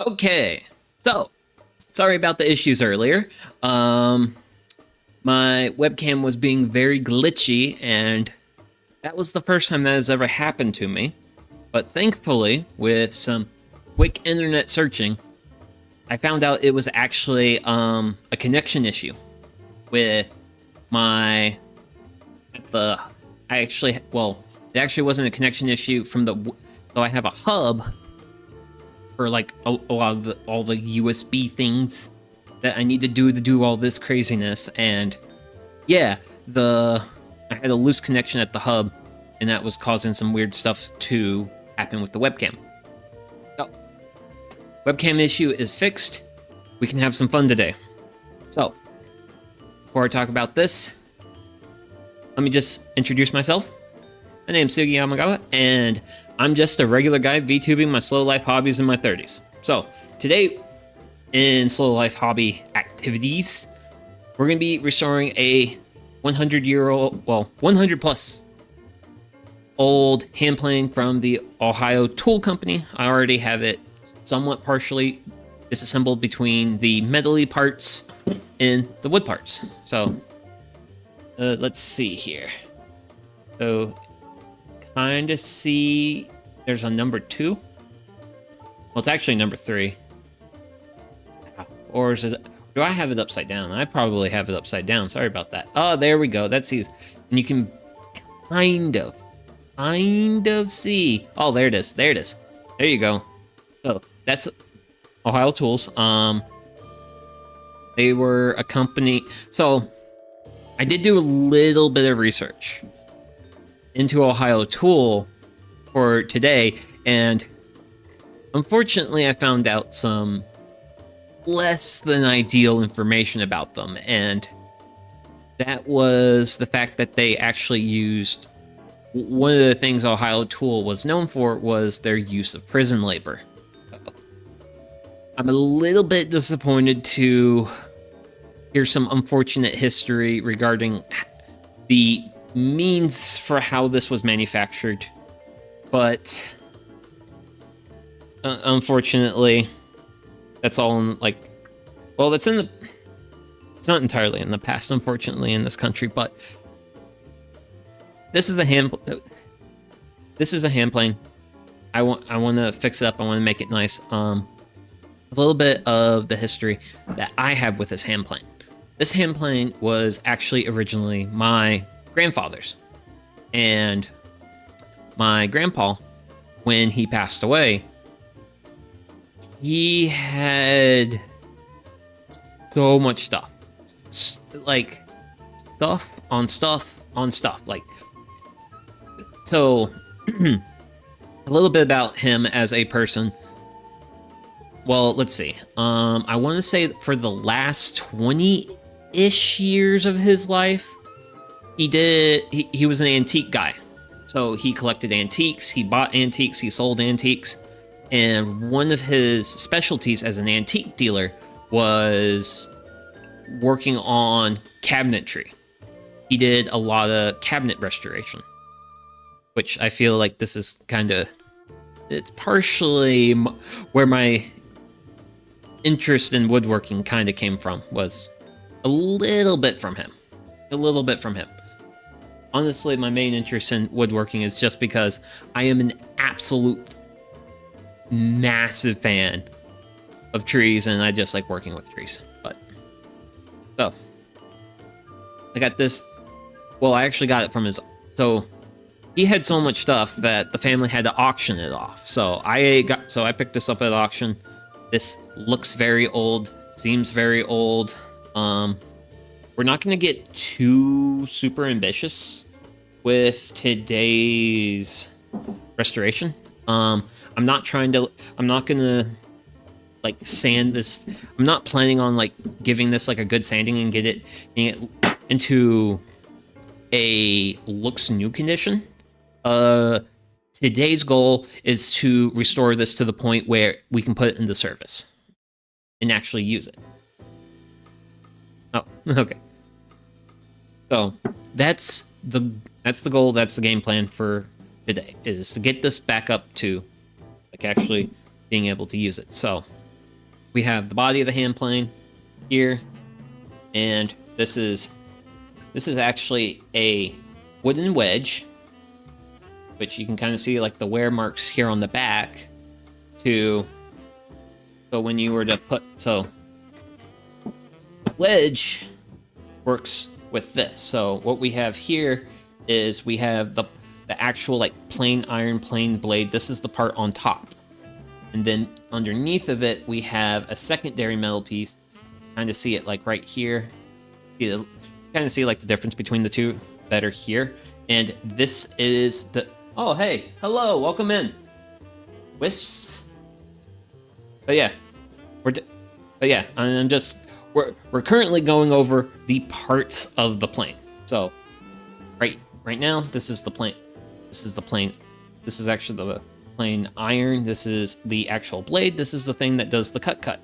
Okay, so sorry about the issues earlier. My webcam was being very glitchy, and that was the first time that has ever happened to me. But thankfully, with some quick internet searching, I found out it was actually a connection issue with my it actually wasn't a connection issue from so I have a hub for like a lot of all the USB things that I need to do all this craziness, and yeah, I had a loose connection at the hub, and that was causing some weird stuff to happen with the webcam. So, webcam issue is fixed. We can have some fun today. So, before I talk about this, let me just introduce myself. My name's Sugi Yamagawa, and I'm just a regular guy VTubing my slow life hobbies in my 30s. So, today, in slow life hobby activities, we're going to be restoring a 100 plus old hand plane from the Ohio Tool Company. I already have it somewhat partially disassembled between the metally parts and the wood parts. So, let's see here. So, kind of see there's a number 2. Well, it's actually number 3. Or is it? Do I have it upside down? I probably have it upside down. Sorry about that. Oh, there we go. That's easy. And you can kind of see. Oh, there it is. There it is. There you go. So that's Ohio Tools. They were a company. So I did do a little bit of research into Ohio Tool for today, and unfortunately I found out some less than ideal information about them, and that was the fact that they actually used one of the things Ohio Tool was known for was their use of prison labor. I'm a little bit disappointed to hear some unfortunate history regarding the means for how this was manufactured, but unfortunately that's all in it's not entirely in the past, unfortunately, in this country, but this is a hand plane. I want to fix it up. I want to make it nice. A little bit of the history that I have with this hand plane. This hand plane was actually originally my grandfather's, and my grandpa, when he passed away, he had so much stuff, like stuff on stuff on stuff. Like, so a little bit about him as a person. Well, let's see. I want to say for the last 20-ish years of his life, he was an antique guy. So he collected antiques, he bought antiques, he sold antiques. And one of his specialties as an antique dealer was working on cabinetry. He did a lot of cabinet restoration, which I feel like this is it's partially where my interest in woodworking kind of came from, was a little bit from him. Honestly, my main interest in woodworking is just because I am an absolute massive fan of trees, and I just like working with trees. But so I got this. Well, I actually got it from his. So he had so much stuff that the family had to auction it off. So I picked this up at auction. This looks very old, seems very old. We're not going to get too super ambitious with today's restoration. I'm not gonna like sand this. I'm not planning on like giving this like a good sanding and getting it into a looks new condition. Today's goal is to restore this to the point where we can put it into service and actually use it. Oh, okay. So that's the goal. That's the game plan for today, is to get this back up to like actually being able to use it. So we have the body of the hand plane here, and this is actually a wooden wedge, which you can kind of see like the wear marks here on the back. So when you were to put the wedge works with this. So what we have here is we have the actual like plain iron plain blade. This is the part on top, and then underneath of it we have a secondary metal piece. Kind of see it like right here. You kind of see like the difference between the two better here. And this is the oh hey, hello, welcome in, wisps. But yeah, I'm just we're currently going over the parts of the plane. So right now, this is the plane. This is the plane. This is actually the plain iron. This is the actual blade. This is the thing that does the cut.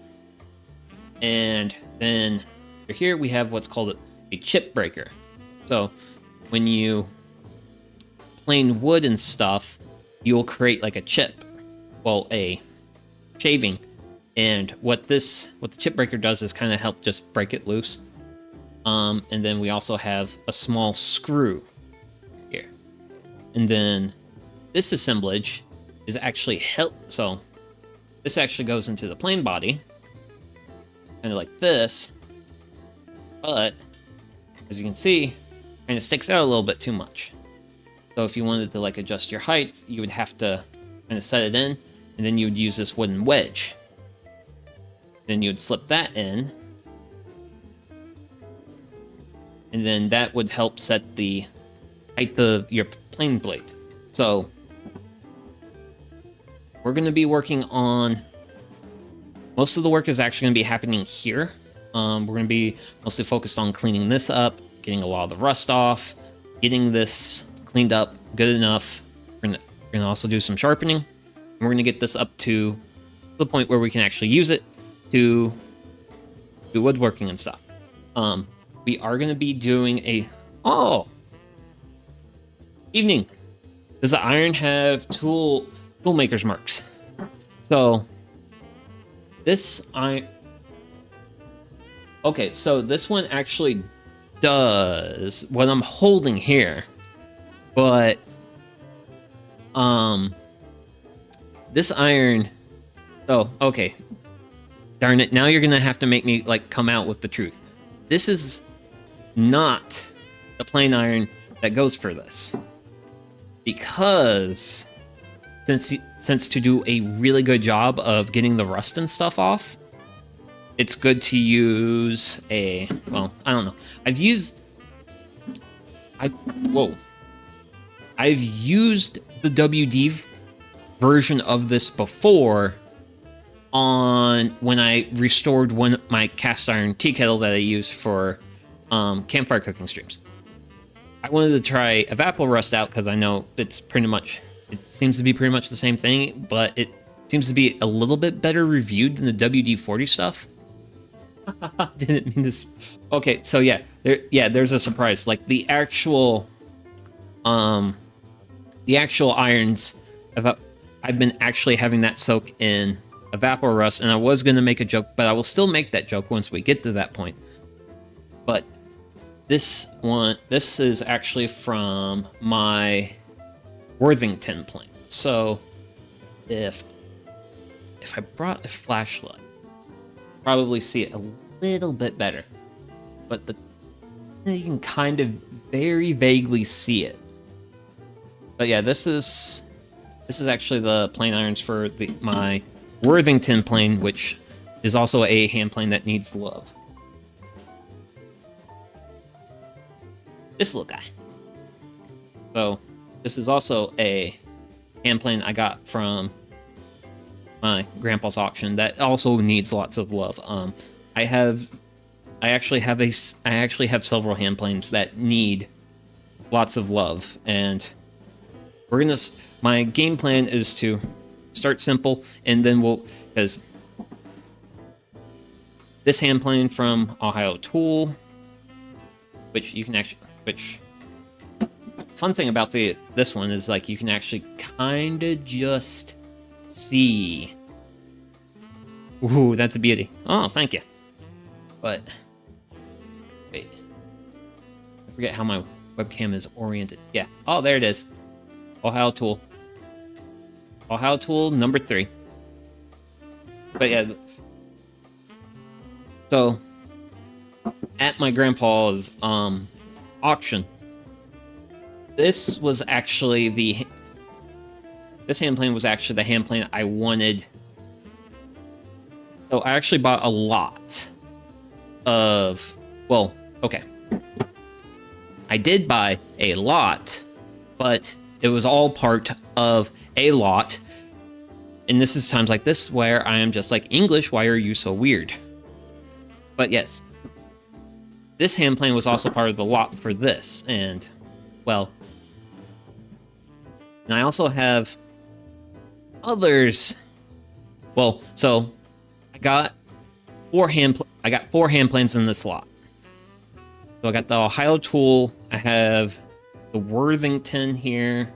And then here we have what's called a chip breaker. So when you plane wood and stuff, you will create like a chip, well, a shaving. And what the chip breaker does is kind of help just break it loose. And then we also have a small screw here. And then this assemblage is actually so this actually goes into the plane body, kind of like this. But as you can see, kind of sticks out a little bit too much. So if you wanted to like adjust your height, you would have to kind of set it in, and then you would use this wooden wedge. Then you would slip that in, and then that would help set the height of your plane blade. So we're going to be working on, most of the work is actually going to be happening here. We're going to be mostly focused on cleaning this up, getting a lot of the rust off, getting this cleaned up good enough. We're going to also do some sharpening, and we're going to get this up to the point where we can actually use it to do woodworking and stuff. We are going to be doing evening. Does the iron have tool maker's marks? So this okay, so this one actually does what I'm holding here, but this iron. Oh, okay. Darn it! Now you're gonna have to make me like come out with the truth. This is not the plain iron that goes for this, because since to do a really good job of getting the rust and stuff off, it's good to use I don't know. I've used the WD version of this before on when I restored my cast iron tea kettle that I use for campfire cooking streams. I wanted to try Evapo-Rust out because I know it seems to be pretty much the same thing, but it seems to be a little bit better reviewed than the WD-40 stuff. Didn't mean to. Okay, so yeah, there's a surprise. Like the actual irons, I've been actually having that soak in Evapor-Rust, and I was gonna make a joke, but I will still make that joke once we get to that point. But this is actually from my Worthington plane. So if I brought a flashlight, probably see it a little bit better, but you can kind of very vaguely see it. But yeah, this is actually the plane irons for my Worthington plane, which is also a hand plane that needs love. This little guy. So this is also a hand plane I got from my grandpa's auction that also needs lots of love. I actually have several hand planes that need lots of love, and my game plan is to start simple, and then because this hand plane from Ohio Tool, fun thing about this one is like you can actually kind of just see Ooh, that's a beauty. Oh, thank you. But wait, I forget how my webcam is oriented. Yeah. Oh, there it is. Ohio Tool. Ohio Tool number 3. But yeah. So at my grandpa's auction, this was actually this hand plane was actually the hand plane I wanted. So I actually bought a lot of, well, okay. I did buy a lot, but it was all part of a lot. And this is times like this where I am just like, English, why are you so weird? But yes, this hand plane was also part of the lot for this. And, well, and I also have others. Well, so I got 4 hand planes in this lot. So I got the Ohio Tool. I have the Worthington here,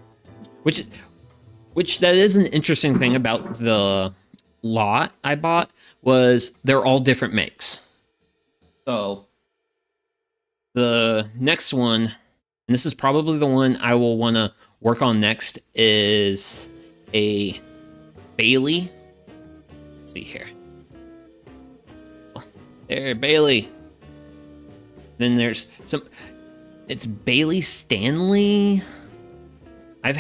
which that is an interesting thing about the lot I bought, was they're all different makes. So the next one, and this is probably the one I will want to work on next, is a Bailey. Let's see here. There, Bailey. Then there's some, it's Bailey Stanley. I've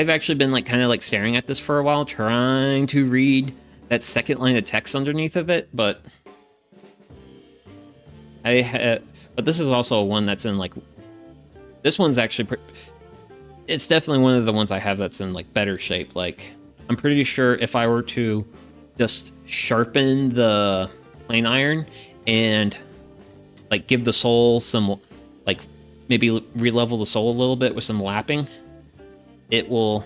actually been like kind of like staring at this for a while, trying to read that second line of text underneath of it, but but this is also one that's in like, this one's actually it's definitely one of the ones I have that's in like better shape. Like, I'm pretty sure if I were to just sharpen the plane iron and like give the sole some, like maybe re-level the sole a little bit with some lapping, it will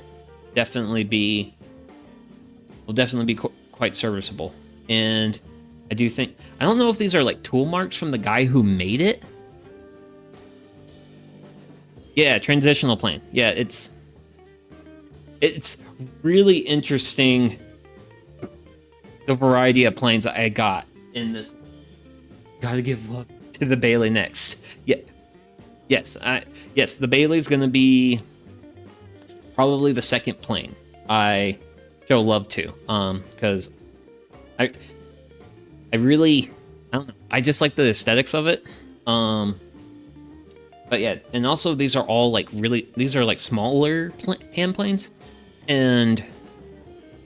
definitely be quite serviceable. And I do think, I don't know if these are like tool marks from the guy who made it. Yeah, transitional plane. Yeah, it's really interesting, the variety of planes I got in this. Gotta give love to the Bailey next. Yeah, yes, the Bailey's gonna be probably the second plane I show love to, because I don't know, I just like the aesthetics of it. But yeah, and also these are all like these are like smaller hand planes, and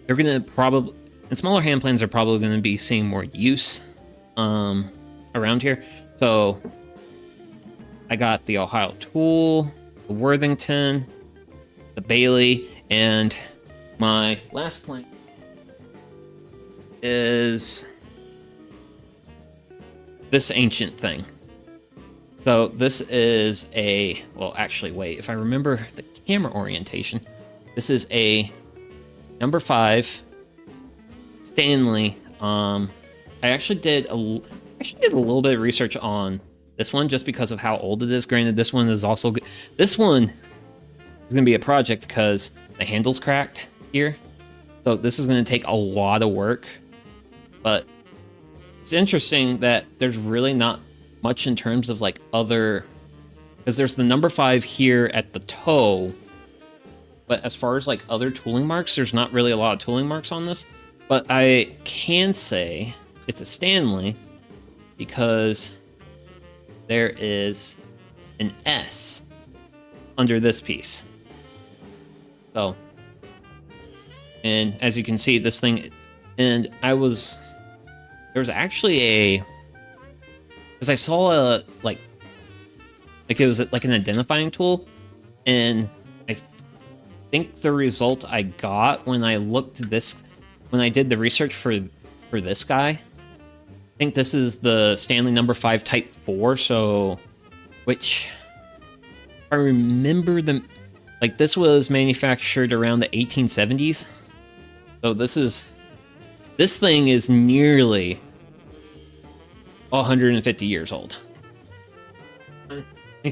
they're gonna probably, and smaller hand planes are probably gonna be seeing more use around here. So I got the Ohio Tool, the Worthington, the Bailey, and my last plane is this ancient thing. So this is a, well, actually, wait, if I remember the camera orientation, this is a number 5 Stanley. I actually did a little bit of research on this one just because of how old it is. Granted, this one is also good. This one is going to be a project because the handle's cracked here. So this is going to take a lot of work. But it's interesting that there's really not much in terms of like other, because there's the number 5 here at the toe, but as far as like other tooling marks, there's not really a lot of tooling marks on this. But I can say it's a Stanley because there is an S under this piece. So, and as you can see, this thing, and there was actually because I saw a like it was like an identifying tool, and I think the result I got when I did the research for this guy, I think this is the Stanley number 5 Type 4. So, which I remember this was manufactured around the 1870s. So this thing is nearly 150 years old. The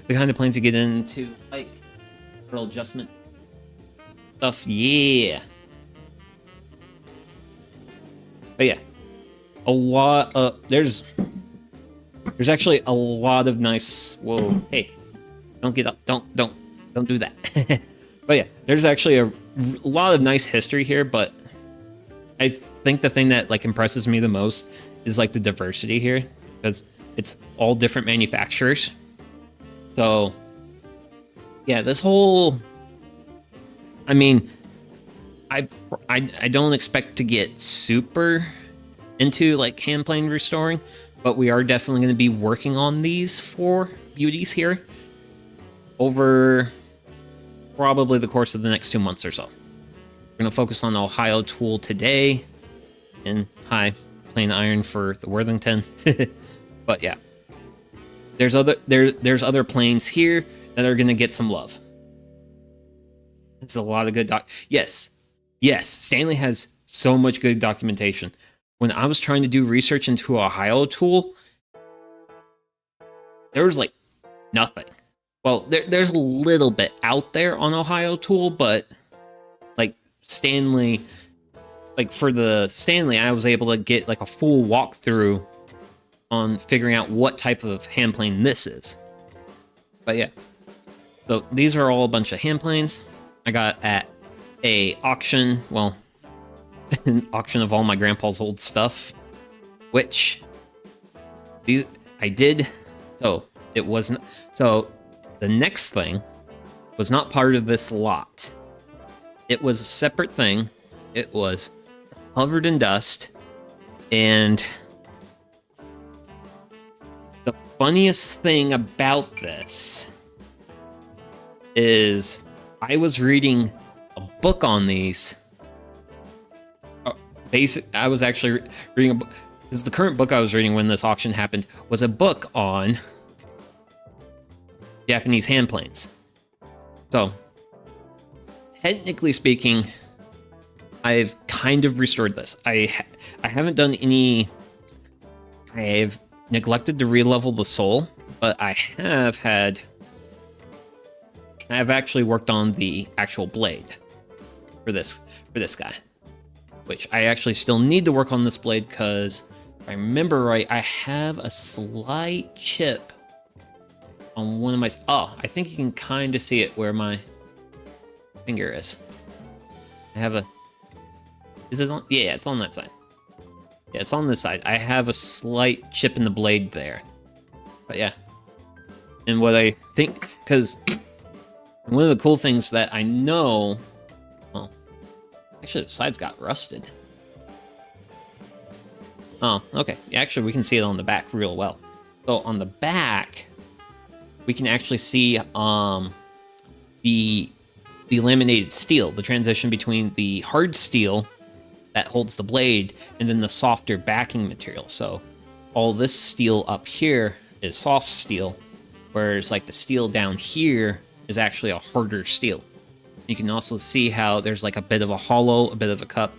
kind of planes you get into, like, little adjustment. stuff, yeah. But yeah, a lot of there's actually a lot of nice. Whoa, hey, don't get up, don't do that. But yeah, there's actually a lot of nice history here. But I think the thing that like impresses me the most is like the diversity here, because it's all different manufacturers. So yeah, this whole, I mean, I don't expect to get super into like hand plane restoring, but we are definitely going to be working on these 4 beauties here over probably the course of the next 2 months or so. We're going to focus on Ohio Tool today, and hi, plain iron for the Worthington. But yeah, there's other planes here that are going to get some love. It's a lot of good yes, Stanley has so much good documentation. When I was trying to do research into Ohio Tool, there was like nothing. Well, there's a little bit out there on Ohio Tool, but like Stanley, like for the Stanley, I was able to get like a full walkthrough on figuring out what type of hand plane this is. But yeah, so these are all a bunch of hand planes I got at a auction. Well, an auction of all my grandpa's old stuff, which these I did. So it wasn't. So the next thing was not part of this lot. It was a separate thing. It was covered in dust, and the funniest thing about this is I was reading a book on these. I was actually reading a book, because the current book I was reading when this auction happened was a book on Japanese hand planes. So, technically speaking, I've kind of restored this. I haven't done any. I've neglected to re-level the sole, but I have had. I've actually worked on the actual blade for this guy, which I actually still need to work on this blade, because if I remember right, I have a slight chip on one of my. Oh, I think you can kind of see it where my finger is. I have a. Is it on? Yeah, it's on that side. Yeah, it's on this side. I have a slight chip in the blade there. But yeah. And what I think, because one of the cool things that I know, well, actually the sides got rusted. Oh, okay. Actually, we can see it on the back real well. So on the back, we can actually see the laminated steel, the transition between the hard steel that holds the blade and then the softer backing material. So all this steel up here is soft steel, whereas like the steel down here is actually a harder steel. You can also see how there's like a bit of a hollow, a bit of a cup.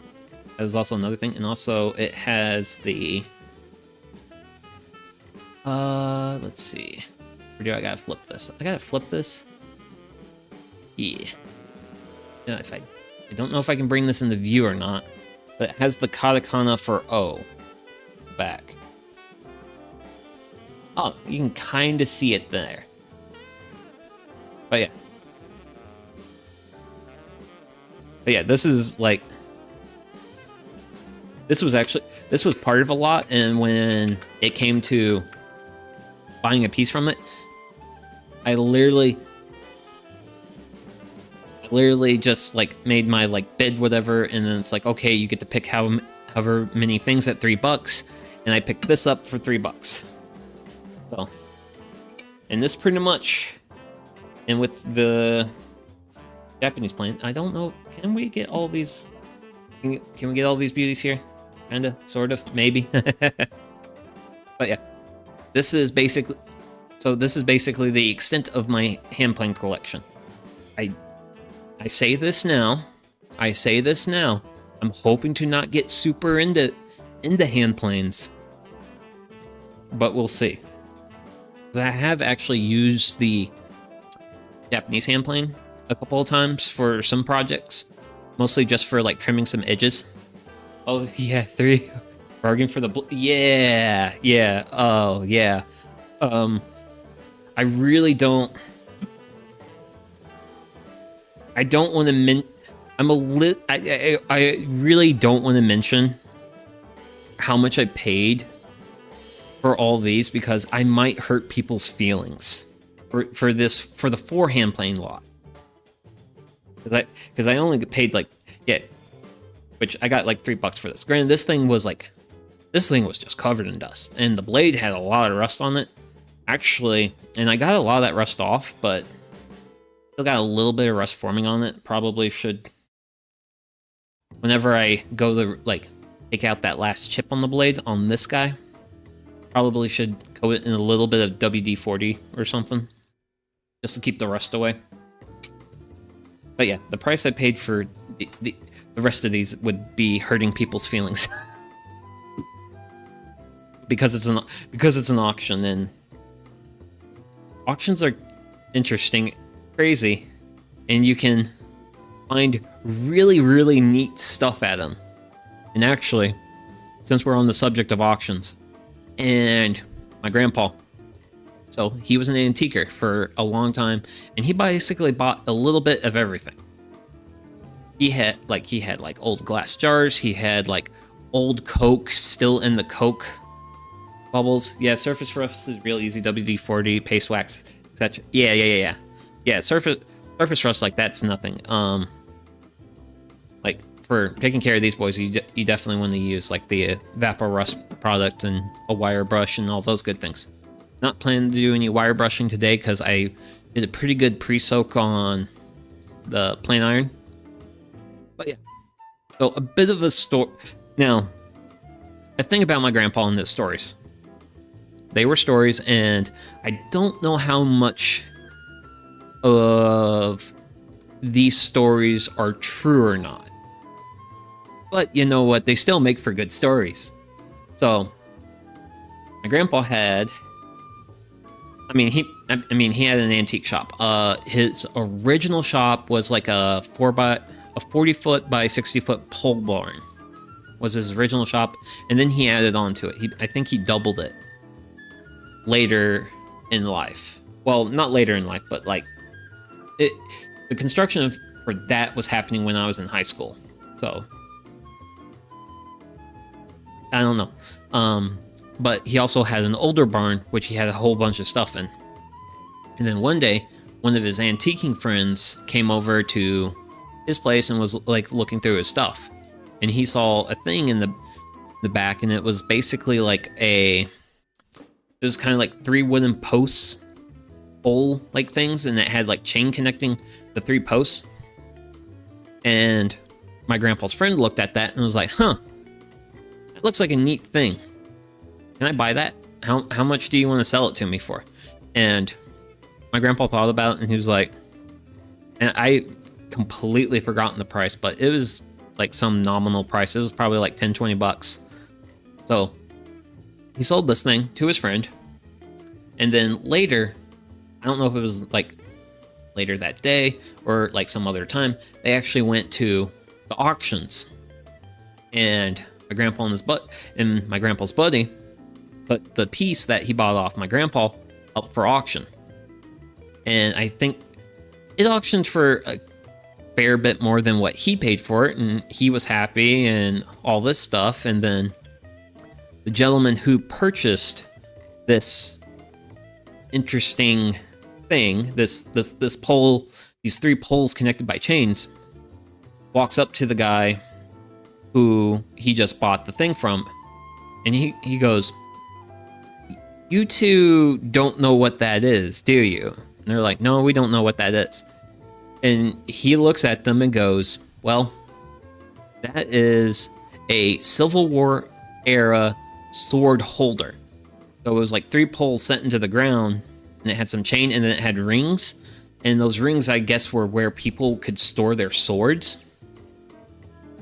That is also another thing. And also it has the, let's see. Where do I gotta flip this? I gotta flip this? Yeah. I don't know if I can bring this into view or not, but it has the katakana for O back. Oh, you can kind of see it there. But yeah. But yeah, this is like, this was part of a lot, and when it came to buying a piece from it, I literally just like made my like bid, whatever, and then it's like, okay, you get to pick however many things at $3, and I picked this up for $3. So, and this pretty much, and with the Japanese plane, I don't know, can we get all these? Can we get all these beauties here? Kinda, sort of, maybe. But yeah, this is basically the extent of my hand plane collection. I say this now. I'm hoping to not get super into hand planes, but we'll see. I have actually used the Japanese hand plane a couple of times for some projects, mostly just for like trimming some edges. Oh yeah, 3 bargain for the yeah. Oh yeah. I really don't. I don't want to I really don't want to mention how much I paid for all these, because I might hurt people's feelings for the 4 hand plane lot. Because I only paid like, yeah, which I got like $3 for this. Granted, this thing was just covered in dust, and the blade had a lot of rust on it, actually, and I got a lot of that rust off, but still got a little bit of rust forming on it. Probably should, whenever I go to like take out that last chip on the blade on this guy, probably should coat it in a little bit of WD-40 or something, just to keep the rust away. But yeah, the price I paid for the rest of these would be hurting people's feelings. because it's an auction, and auctions are interesting, crazy, and you can find really, really neat stuff at them. And actually, since we're on the subject of auctions, and my grandpa, so he was an antiquer for a long time, and he basically bought a little bit of everything. He had like old glass jars, he had like old Coke still in the Coke bubbles. Yeah, surface rust is real easy. WD-40, paste wax, etc. Yeah. Surface rust, like, that's nothing. Like, for taking care of these boys, you definitely want to use like the Vapor Rust product and a wire brush and all those good things. Not planning to do any wire brushing today because I did a pretty good pre-soak on the plain iron. But yeah, so a bit of a story. Now, the thing about my grandpa and his stories, they were stories, and I don't know how much of these stories are true or not. But you know what? They still make for good stories. So, my grandpa had, he had an antique shop. His original shop was like a 40-foot by 60-foot pole barn was his original shop, and then he added on to it. I think he doubled it later in life. Well, not later in life, but like the construction for that was happening when I was in high school. So I don't know. But he also had an older barn, which he had a whole bunch of stuff in. And then one day, one of his antiquing friends came over to his place and was like looking through his stuff. And he saw a thing in the back, and it was basically like it was kind of like 3 wooden posts, pole like things, and it had like chain connecting the 3 posts. And my grandpa's friend looked at that and was like, huh, that looks like a neat thing. Can I buy that? How much do you want to sell it to me for? And my grandpa thought about it, and he was like, and I completely forgotten the price, but it was like some nominal price. It was probably like $10-20. So he sold this thing to his friend, and then later, I don't know if it was like later that day or like some other time, they actually went to the auctions, and my grandpa and my grandpa's buddy put the piece that he bought off my grandpa up for auction. And I think it auctioned for a fair bit more than what he paid for it, and he was happy and all this stuff. And then the gentleman who purchased this interesting thing, this pole, these 3 poles connected by chains, walks up to the guy who he just bought the thing from, and he goes, "You two don't know what that is, do you?" And they're like, "No, we don't know what that is." And he looks at them and goes, "Well, that is a Civil War era sword holder." So it was like 3 poles set into the ground, and it had some chain, and then it had rings. And those rings, I guess, were where people could store their swords.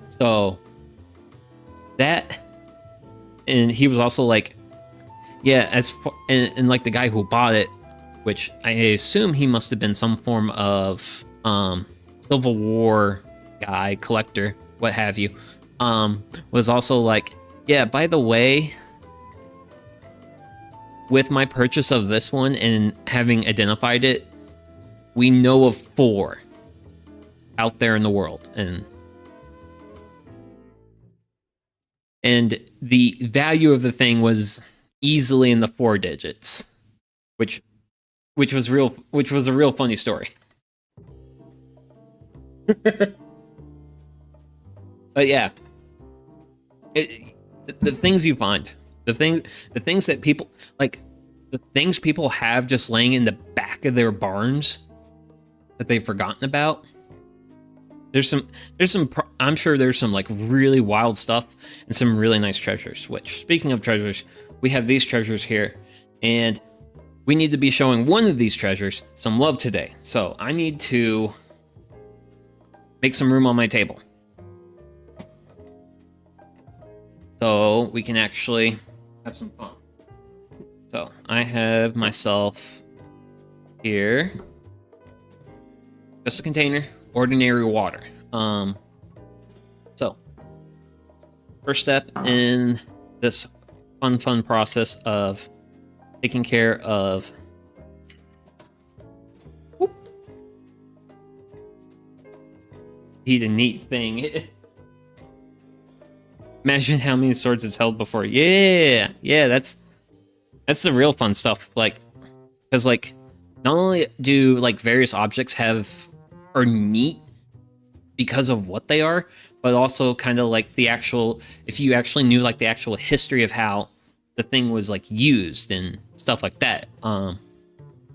So that, and he was also like, yeah, and like the guy who bought it, which I assume he must have been some form of Civil War guy, collector, what have you, was also like, yeah, by the way, with my purchase of this one and having identified it, we know of 4 out there in the world, and the value of the thing was easily in the 4 digits, which was a real funny story. But yeah, the things you find, the things that people like, the things people have just laying in the back of their barns that they've forgotten about. There's some I'm sure there's some like really wild stuff and some really nice treasures, which, speaking of treasures, we have these treasures here, and we need to be showing one of these treasures some love today. So I need to make some room on my table so we can actually have some fun. So I have myself here just a container, ordinary water. So first step in this fun process of taking care of a neat thing. Imagine how many swords it's held before. Yeah, that's the real fun stuff. Like, because like, not only do like various objects are neat because of what they are, but also kind of like the actual, if you actually knew like the actual history of how the thing was like used and stuff like that.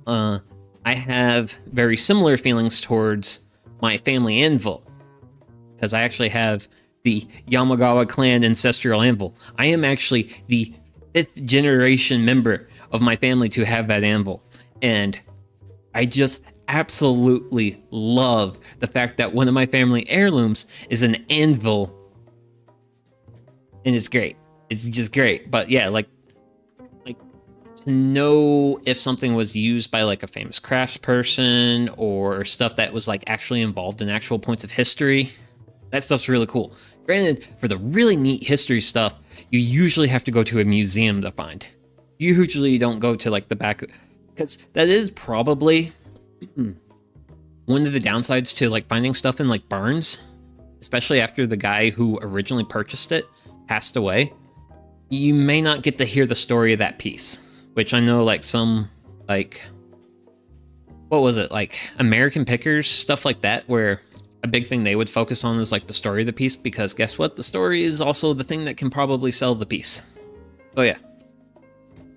I have very similar feelings towards my family anvil, because I actually have the Yamagawa clan ancestral anvil. I am actually the 5th generation member of my family to have that anvil, and I just absolutely love the fact that one of my family heirlooms is an anvil, and it's great. It's just great. But yeah, like to know if something was used by like a famous craftsperson or stuff that was like actually involved in actual points of history, that stuff's really cool. Granted, for the really neat history stuff, you usually have to go to a museum to find. You usually don't go to like the back, because that is probably one of the downsides to like finding stuff in like barns, especially after the guy who originally purchased it passed away. You may not get to hear the story of that piece, which I know like some like, what was it, like American Pickers, stuff like that, where a big thing they would focus on is like the story of the piece, because guess what? The story is also the thing that can probably sell the piece. So yeah,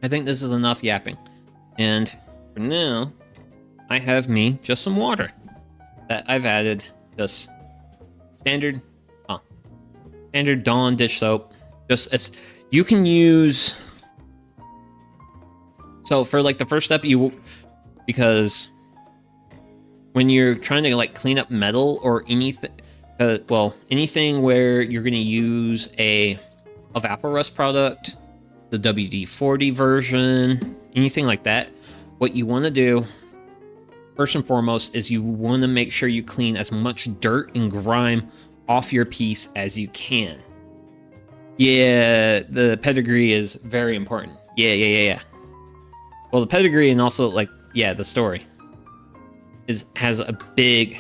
I think this is enough yapping. And for now, I have me just some water that I've added, just standard Dawn dish soap. Just you can use. So for like the first step, because when you're trying to like clean up metal or anything, anything where you're going to use a Evaporust product, the WD-40 version, anything like that, what you want to do first and foremost is you want to make sure you clean as much dirt and grime off your piece as you can. Yeah, the pedigree is very important. Yeah. Well, the pedigree and also like, yeah, the story has a big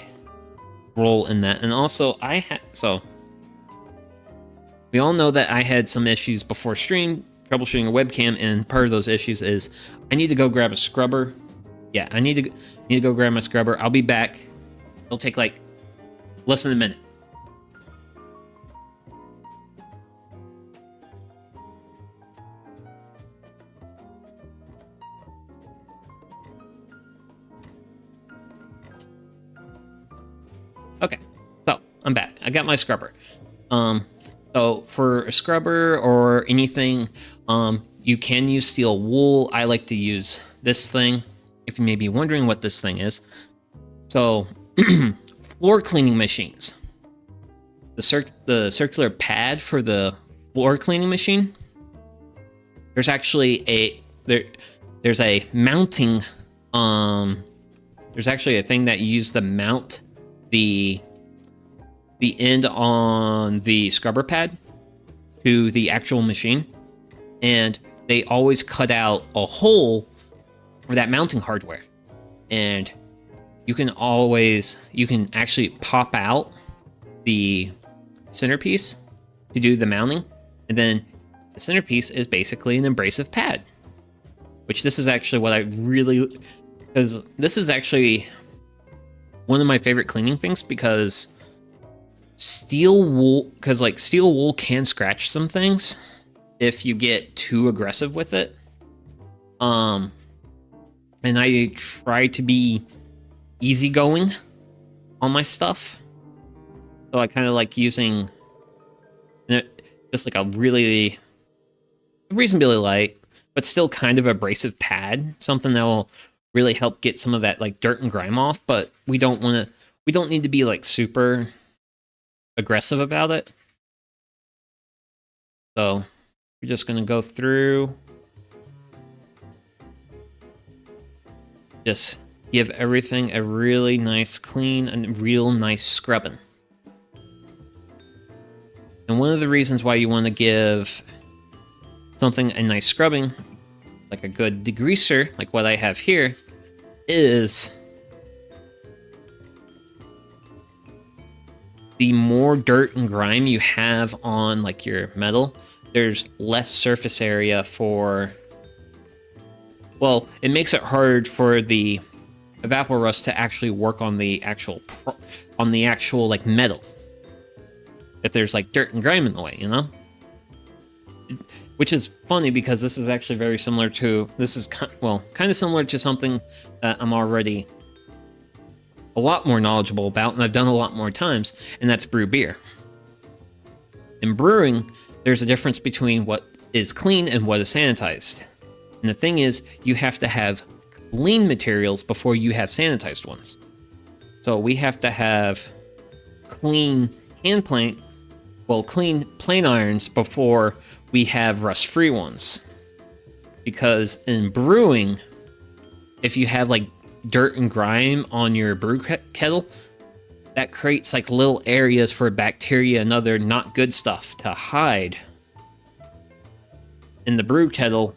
role in that. And also so we all know that I had some issues before stream troubleshooting a webcam, and part of those issues is I need to go grab a scrubber. Yeah, I need to go grab my scrubber. I'll be back. It'll take like less than a minute. Okay, so I'm back. I got my scrubber. So for a scrubber or anything, you can use steel wool. I like to use this thing, if you may be wondering what this thing is. So floor cleaning machines. The circular pad for the floor cleaning machine. There's actually there's a mounting there's actually a thing that you use to mount the end on the scrubber pad to the actual machine, and they always cut out a hole for that mounting hardware, and you can actually pop out the centerpiece to do the mounting, and then the centerpiece is basically an abrasive pad, which this is actually what I really, because this is actually one of my favorite cleaning things, because steel wool can scratch some things if you get too aggressive with it. And I try to be easygoing on my stuff, so I kind of like using just like a really reasonably light but still kind of abrasive pad, something that will really help get some of that like dirt and grime off, but we don't need to be like super aggressive about it. So we're just going to go through, just give everything a really nice clean and real nice scrubbing. And one of the reasons why you want to give something a nice scrubbing, like a good degreaser, like what I have here, is the more dirt and grime you have on like your metal, there's less surface area for, well, it makes it hard for the evaporust to actually work on the actual like metal, if there's like dirt and grime in the way, you know? Which is funny, because this is actually very similar to, kind of similar to something that I'm already a lot more knowledgeable about, and I've done a lot more times, and that's brew beer. In brewing, there's a difference between what is clean and what is sanitized. And the thing is, you have to have clean materials before you have sanitized ones. So we have to have clean clean plane irons before we have rust-free ones. Because in brewing, if you have like dirt and grime on your brew kettle, that creates like little areas for bacteria and other not good stuff to hide in the brew kettle.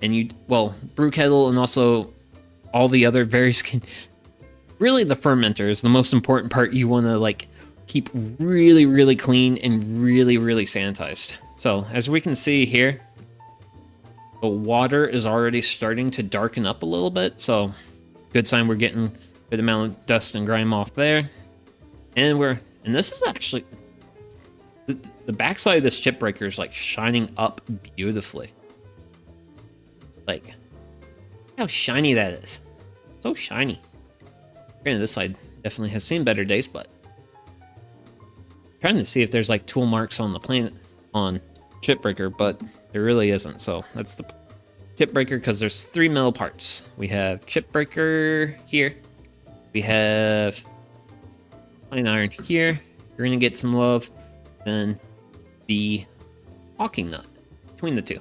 And brew kettle and also all the other various, really the fermenter is the most important part. You want to like keep really, really clean and really, really sanitized. So as we can see here, the water is already starting to darken up a little bit. So good sign we're getting a good amount of dust and grime off there. And this is actually, the backside of this chip breaker is like shining up beautifully. Like, how shiny that is. So shiny. Granted, this side definitely has seen better days, but I'm trying to see if there's like tool marks on the plane on chip breaker, but there really isn't. So that's the chip breaker, because there's 3 metal parts. We have chip breaker here. We have plane iron here. You're gonna get some love. Then the locking nut between the two,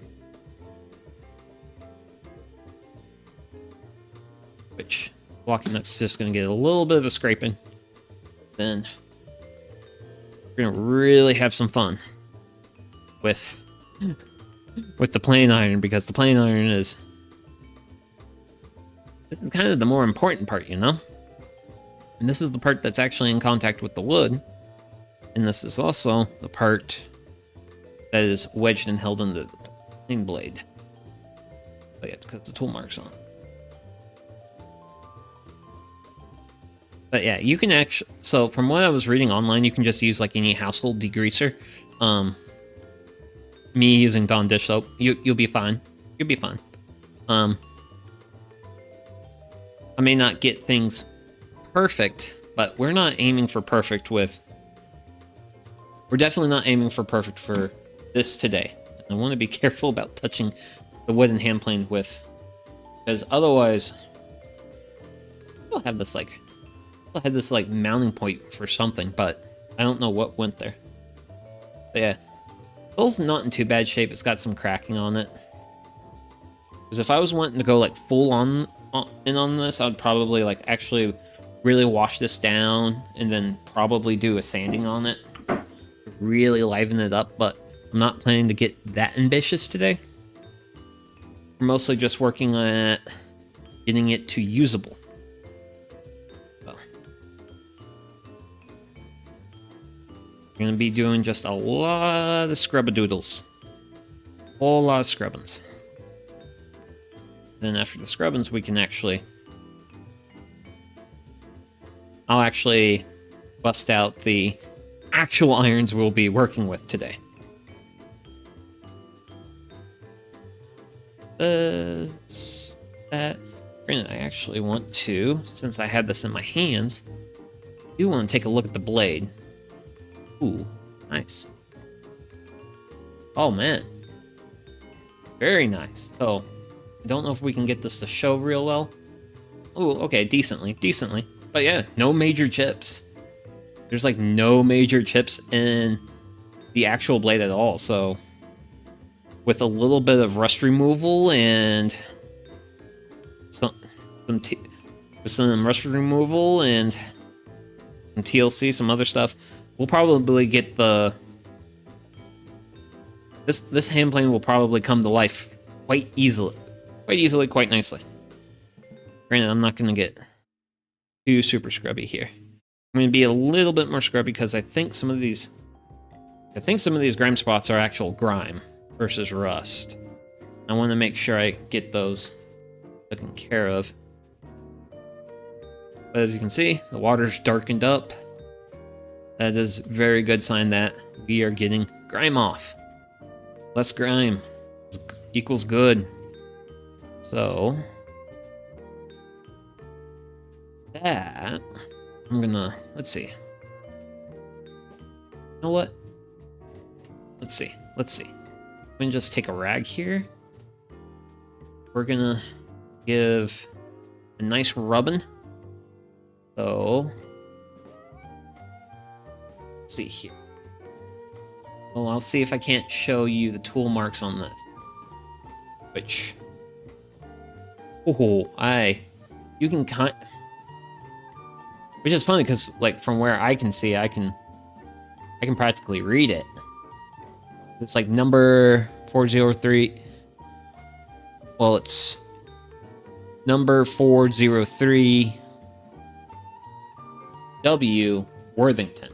which locking nut's just gonna get a little bit of a scraping. Then we're gonna really have some fun with the plane iron, because the plane iron this is kind of the more important part, you know? And this is the part that's actually in contact with the wood. And this is also the part that is wedged and held into the planing blade. But yeah, because the tool marks on. But yeah, you can actually, so from what I was reading online, you can just use like any household degreaser. Me using Dawn dish soap, you'll be fine. You'll be fine. I may not get things perfect, but we're not aiming for perfect we're definitely not aiming for perfect for this today. I want to be careful about touching the wooden hand plane because otherwise I'll have this like mounting point for something, but I don't know what went there. But yeah, Bill's not in too bad shape. It's got some cracking on it. Because if I was wanting to go like full on in on this, I'd probably like actually really wash this down and then probably do a sanding on it, really liven it up. But I'm not planning to get that ambitious today. We're mostly just working on getting it to usable. So, we're gonna be doing just a lot of scrub-a-doodles. A whole lot of scrubbins. Then after the scrubbins, we can actually... I'll actually bust out the actual irons we'll be working with today. That. Granted, I actually want to, since I had this in my hands, I do want to take a look at the blade. Ooh, nice. Oh, man. Very nice. So, I don't know if we can get this to show real well. Oh, okay, decently. But yeah, no major chips. There's like no major chips in the actual blade at all, so with a little bit of rust removal and some rust removal and some TLC, some other stuff, we'll probably get the... This hand plane will probably come to life quite easily, quite nicely. Granted, I'm not going to get too super scrubby here. I'm going to be a little bit more scrubby because I think some of these grime spots are actual grime versus rust. I want to make sure I get those taken care of. But as you can see, the water's darkened up. That is a very good sign that we are getting grime off. Less grime equals good. So that I'm gonna, let's see. You know what? Let's see. I'm gonna just take a rag here. We're gonna give a nice rubbing. So let's see here. Well, I'll see if I can't show you the tool marks on this. Which, you can which is funny because, like, from where I can see, I can practically read it. It's like number 403. Well, it's number 403 W Worthington.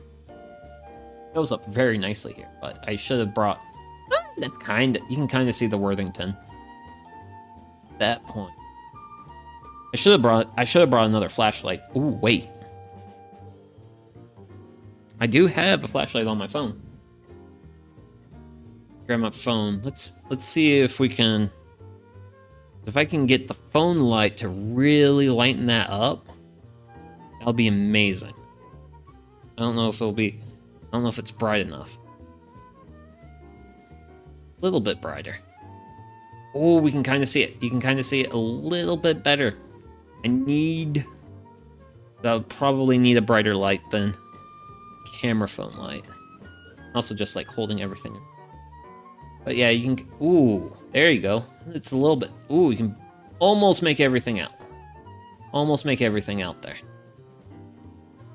Shows up very nicely here, but I should have brought... you can kind of see the Worthington. At that point. I should have brought another flashlight. Ooh, wait. I do have a flashlight on my phone. Grab my phone. Let's see if we can... If I can get the phone light to really lighten that up, that'll be amazing. I don't know if it's bright enough. A little bit brighter. Oh, we can kind of see it. You can kind of see it a little bit better. I'll probably need a brighter light than camera phone light. Also just like holding everything. But yeah, you can, ooh, there you go. It's a little bit, ooh, you can almost make everything out. Almost make everything out there.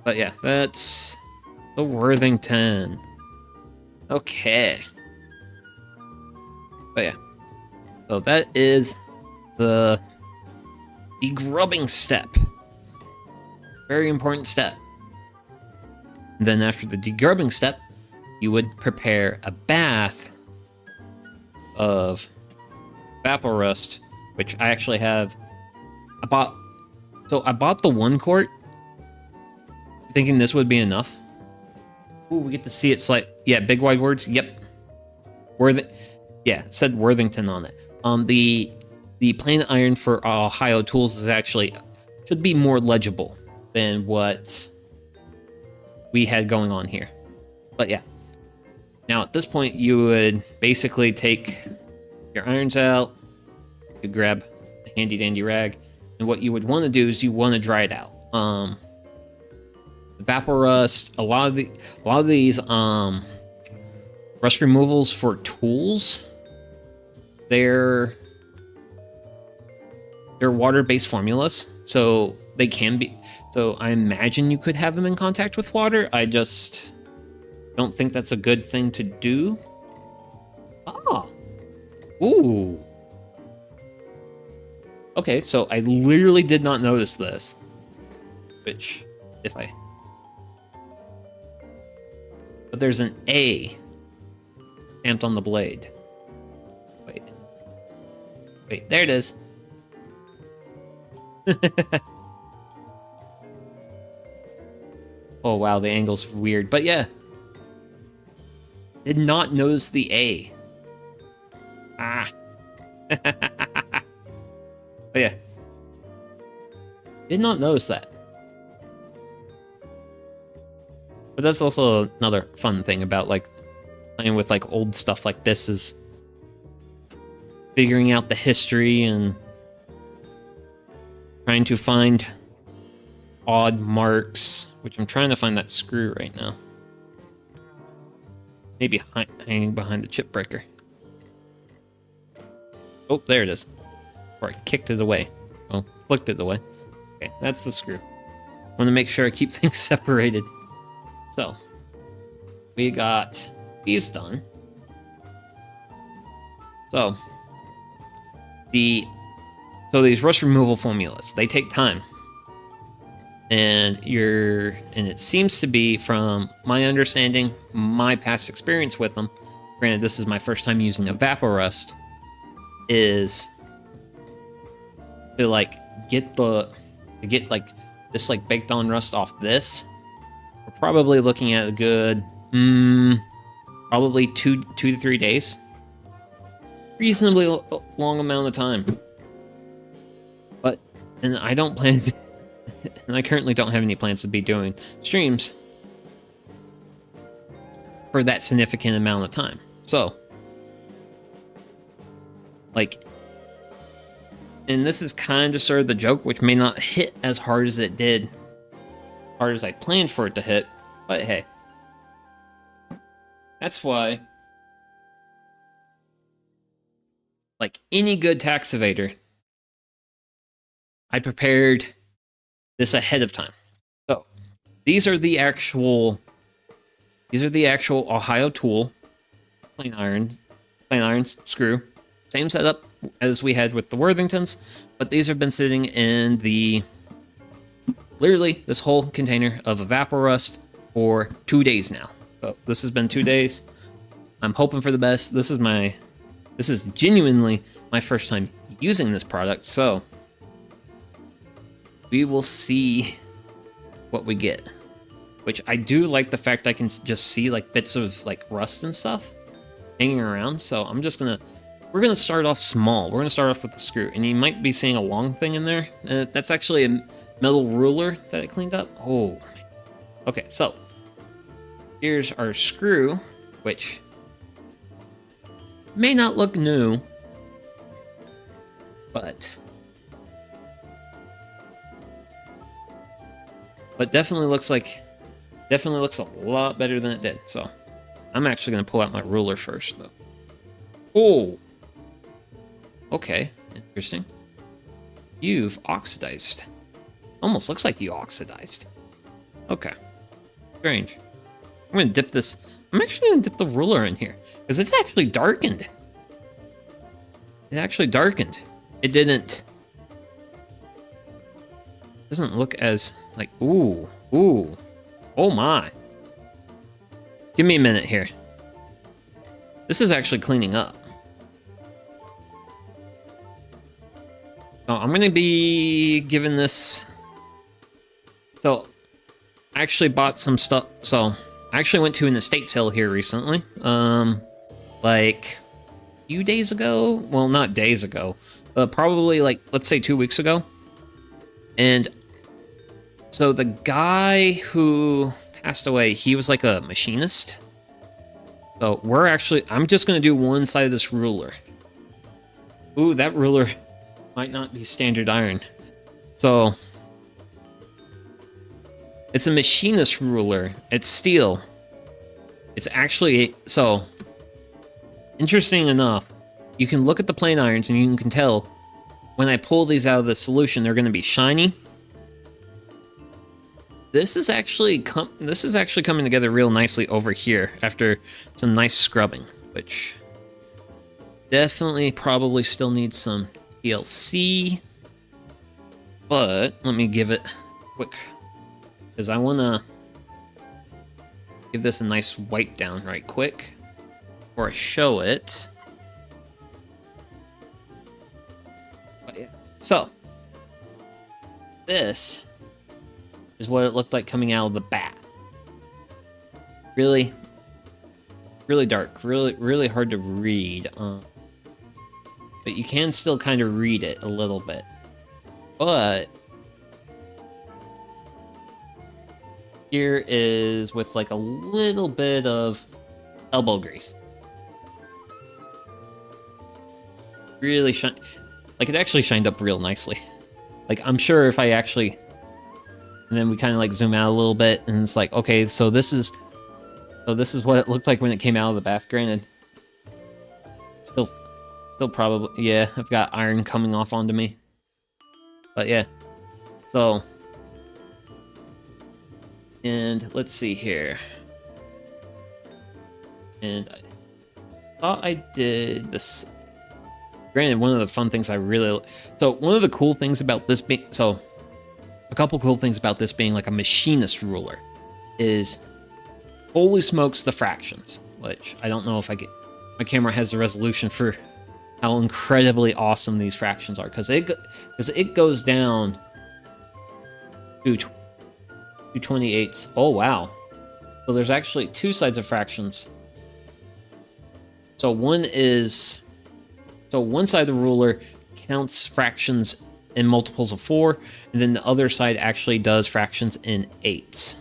But yeah, that's the Worthington. Okay. But yeah. So that is the degrubbing step. Very important step. And then after the degrubbing step, you would prepare a bath of Vapor Rust, which I actually have. I bought the 1 quart, thinking this would be enough. Ooh, we get to see it yeah, big wide words. Yep. Yeah, it said Worthington on it. The plain iron for Ohio Tools is actually should be more legible than what we had going on here. But yeah. Now at this point you would basically take your irons out, you grab a handy dandy rag, and what you would want to do is you want to dry it out. The Vapor Rust, a lot of these rust removals for tools, they're they're water-based formulas, so they can be. So I imagine you could have them in contact with water. I just don't think that's a good thing to do. Ah, ooh. Okay, so I literally did not notice this. Which, if I... But there's an A stamped on the blade. Wait, there it is. Oh wow, the angle's weird, but yeah. Did not notice the A. Ah. But yeah. Did not notice that. But that's also another fun thing about like playing with like old stuff like this is figuring out the history and trying to find odd marks, which I'm trying to find that screw right now. Maybe hanging behind the chip breaker. Oh, there it is. Or I kicked it away. Oh, flicked it away. Okay, that's the screw. I want to make sure I keep things separated. So, we got these done. So, these rust removal formulas, they take time. And it seems to be, from my understanding, my past experience with them, granted this is my first time using Evaporust, is to like get like this like baked on rust off this. We're probably looking at a good probably 2 to 3 days. Reasonably long amount of time. And I don't plan to, and I currently don't have any plans to be doing streams for that significant amount of time. So, like, and this is kind of sort of the joke, which may not hit as hard as it did, hard as I planned for it to hit, but hey. That's why, like any good tax evader, I prepared this ahead of time. So these are the actual Ohio Tool plain irons screw. Same setup as we had with the Worthingtons, but these have been sitting in literally this whole container of Evaporust for 2 days now. So this has been 2 days. I'm hoping for the best. This is genuinely my first time using this product, so we will see what we get. Which I do like the fact I can just see like bits of like rust and stuff hanging around. So we're gonna start off small. We're gonna start off with the screw, and you might be seeing a long thing in there. That's actually a metal ruler that I cleaned up. Oh, okay. So here's our screw, which may not look new, but definitely looks a lot better than it did. So I'm actually going to pull out my ruler first, though. Oh, okay, interesting. You've oxidized. Almost looks like you oxidized. Okay, strange. I'm going to dip this. I'm actually going to dip the ruler in here because it's actually darkened. It actually darkened. It doesn't look as like, ooh, oh my. Give me a minute here. This is actually cleaning up. Oh, I'm gonna be giving this. So, I actually bought some stuff. So, I actually went to an estate sale here recently. Like a few days ago. Well, not days ago, but probably like, let's say 2 weeks ago. And so the guy who passed away, he was like a machinist. So I'm just going to do one side of this ruler. Ooh, that ruler might not be standard iron. So it's a machinist ruler. It's steel. It's actually, so interesting enough, you can look at the plain irons and you can tell when I pull these out of the solution, they're going to be shiny. This is actually coming together real nicely over here after some nice scrubbing, which definitely probably still needs some TLC. But let me give it quick, because I want to give this a nice wipe down right quick before I show it. But yeah. So this is what it looked like coming out of the bath. Really, really dark, really hard to read. But you can still kind of read it a little bit. But here is with like a little bit of elbow grease. Really shine, like it actually shined up real nicely. Like I'm sure if I actually, and then we kind of like zoom out a little bit, and it's like, okay, so this is what it looked like when it came out of the bath. Granted, still probably, yeah, I've got iron coming off onto me. But yeah, so, and let's see here. And I thought I did this. Granted, one of the fun things one of the cool things about this being, a couple cool things about this being like a machinist ruler is, holy smokes, the fractions, which I don't know if my camera has the resolution for how incredibly awesome these fractions are, because it goes down to 2/28. Oh wow! So there's actually two sides of fractions. So one side of the ruler counts fractions in multiples of 4, and then the other side actually does fractions in 8s.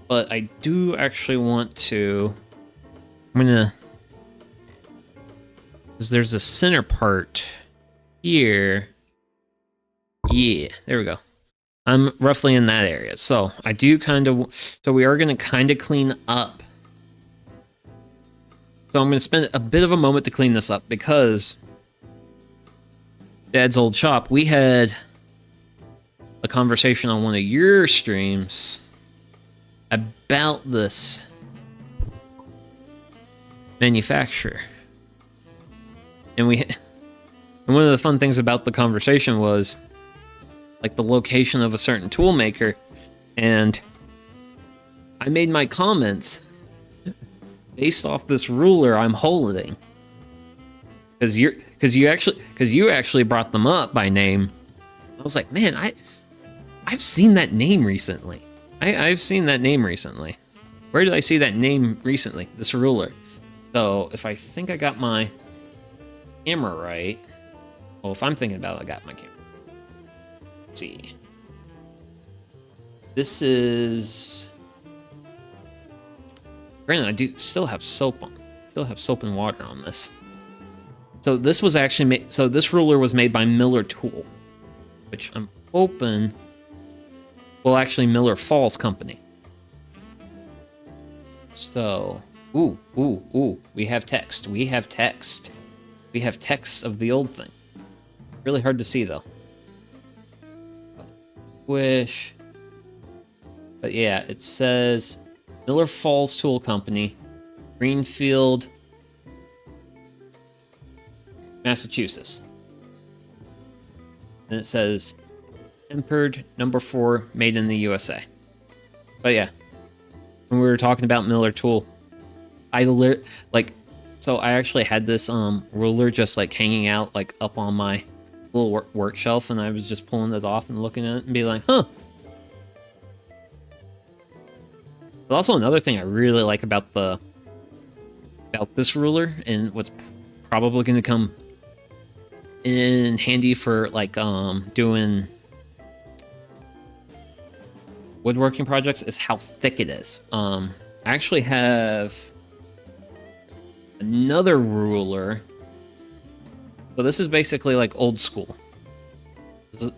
But I do actually want to, because there's a center part here. Yeah, there we go. I'm roughly in that area. So I do so we are going to kind of clean up. So I'm going to spend a bit of a moment to clean this up, because Dad's old shop, we had a conversation on one of your streams about this manufacturer. And one of the fun things about the conversation was like the location of a certain tool maker, and I made my comments based off this ruler I'm holding, because you actually brought them up by name. I was like, man, I've seen that name recently. I've seen that name recently. Where did I see that name recently? This ruler. So if I think I got my camera right, well, if I'm thinking about it, I got my camera. Let's see. This is, granted, I do still have soap and water on this. So this was actually made. So this ruler was made by Miller Tool, which I'm hoping, well, actually Miller Falls Company. So, ooh, we have text. We have text of the old thing. Really hard to see though. Wish. But yeah, it says Miller Falls Tool Company, Greenfield, Massachusetts. And it says tempered number 4, made in the USA. But yeah, when we were talking about Miller Tool, I actually had this ruler just like hanging out like up on my little work shelf, and I was just pulling it off and looking at it and be like, huh. But also another thing I really like about this ruler, and what's probably going to come in handy for like doing woodworking projects, is how thick it is. I actually have another ruler. So this is basically like old school.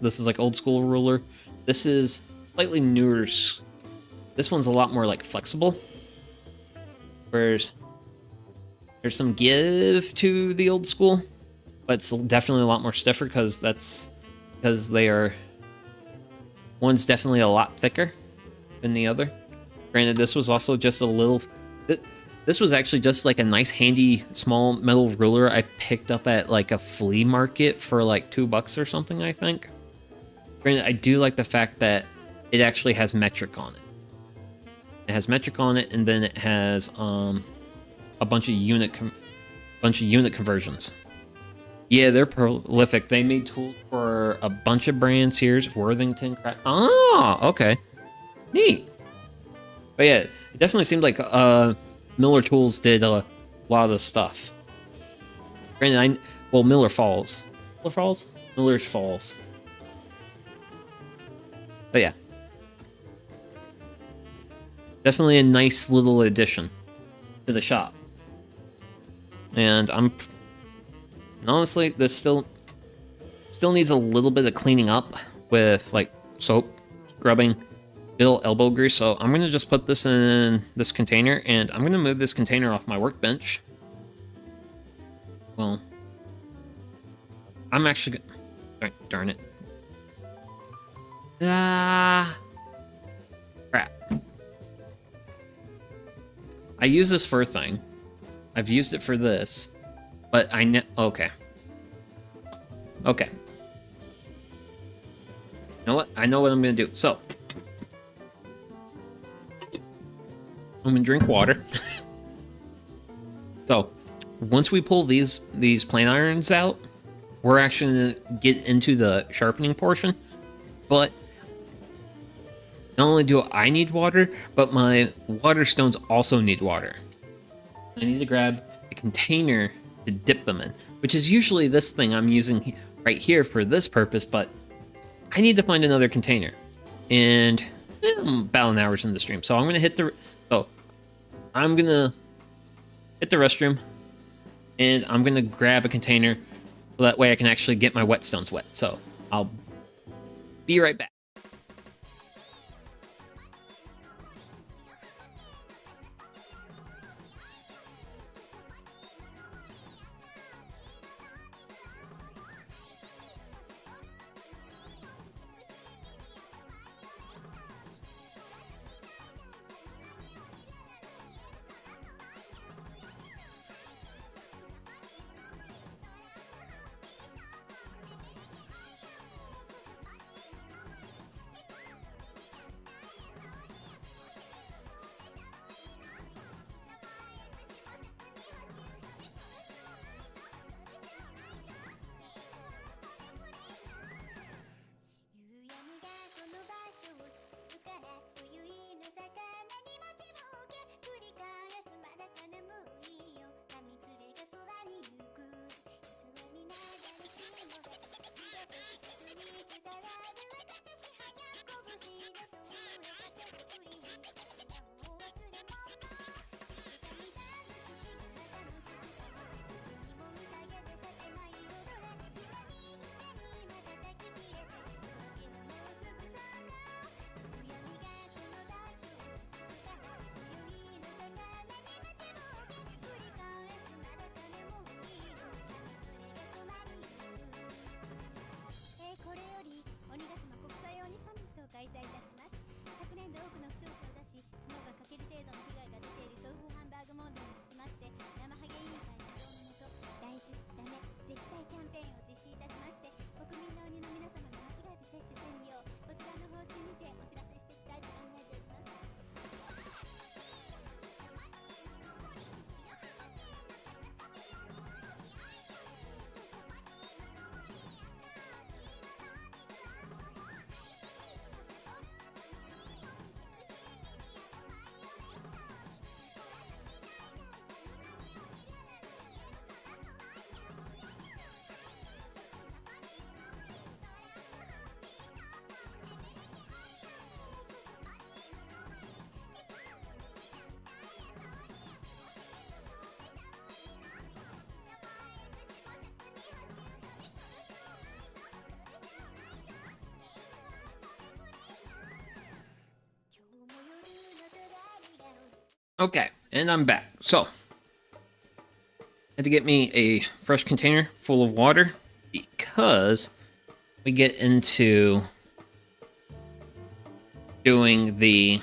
This is like old school ruler. This is slightly newer. This one's a lot more like flexible. Whereas there's some give to the old school, but it's definitely a lot more stiffer because they are. One's definitely a lot thicker than the other. Granted, this was also just a little. This was actually just like a nice, handy, small metal ruler I picked up at like a flea market for like $2 or something, I think. Granted, I do like the fact that it actually has metric on it. It has metric on it, and then it has a bunch of unit conversions. Yeah, they're prolific. They made tools for a bunch of brands here. Worthington. Oh, okay. Neat. But yeah, it definitely seemed like Miller Tools did a lot of the stuff. Granted, Miller Falls. Miller Falls? Miller's Falls. But yeah. Definitely a nice little addition to the shop. And honestly, this still needs a little bit of cleaning up with like soap, scrubbing, little elbow grease. So I'm gonna just put this in this container, and I'm gonna move this container off my workbench. Well, I'm actually darn it. Crap. I use this for a thing. I've used it for this, but okay. Okay. You know what? I know what I'm gonna do. So I'm gonna drink water. So once we pull these plane irons out, we're actually gonna get into the sharpening portion. But not only do I need water, but my water stones also need water. I need to grab a container to dip them in, which is usually this thing I'm using right here for this purpose, but I need to find another container. And I'm about an hour's in the stream, so I'm gonna hit the restroom, and I'm gonna grab a container so that way I can actually get my whetstones wet. So I'll be right back. Okay, and I'm back. So, had to get me a fresh container full of water because we get into doing the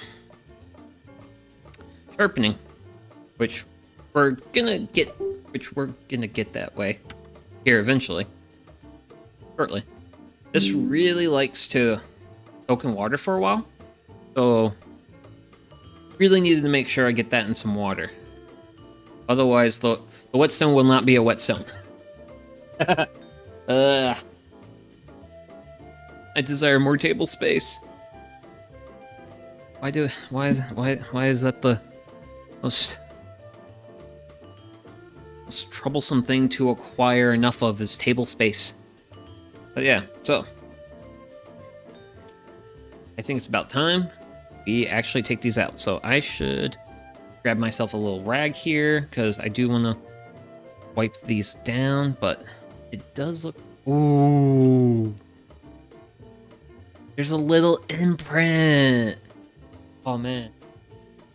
sharpening, which we're gonna get that way here eventually, shortly. This really likes to soak in water for a while, so really needed to make sure I get that in some water. Otherwise, the whetstone will not be a whetstone. I desire more table space. Why is that the most troublesome thing to acquire enough of is table space? But yeah, so I think it's about time we actually take these out. So I should grab myself a little rag here because I do want to wipe these down, but it does look... Ooh. There's a little imprint. Oh, man.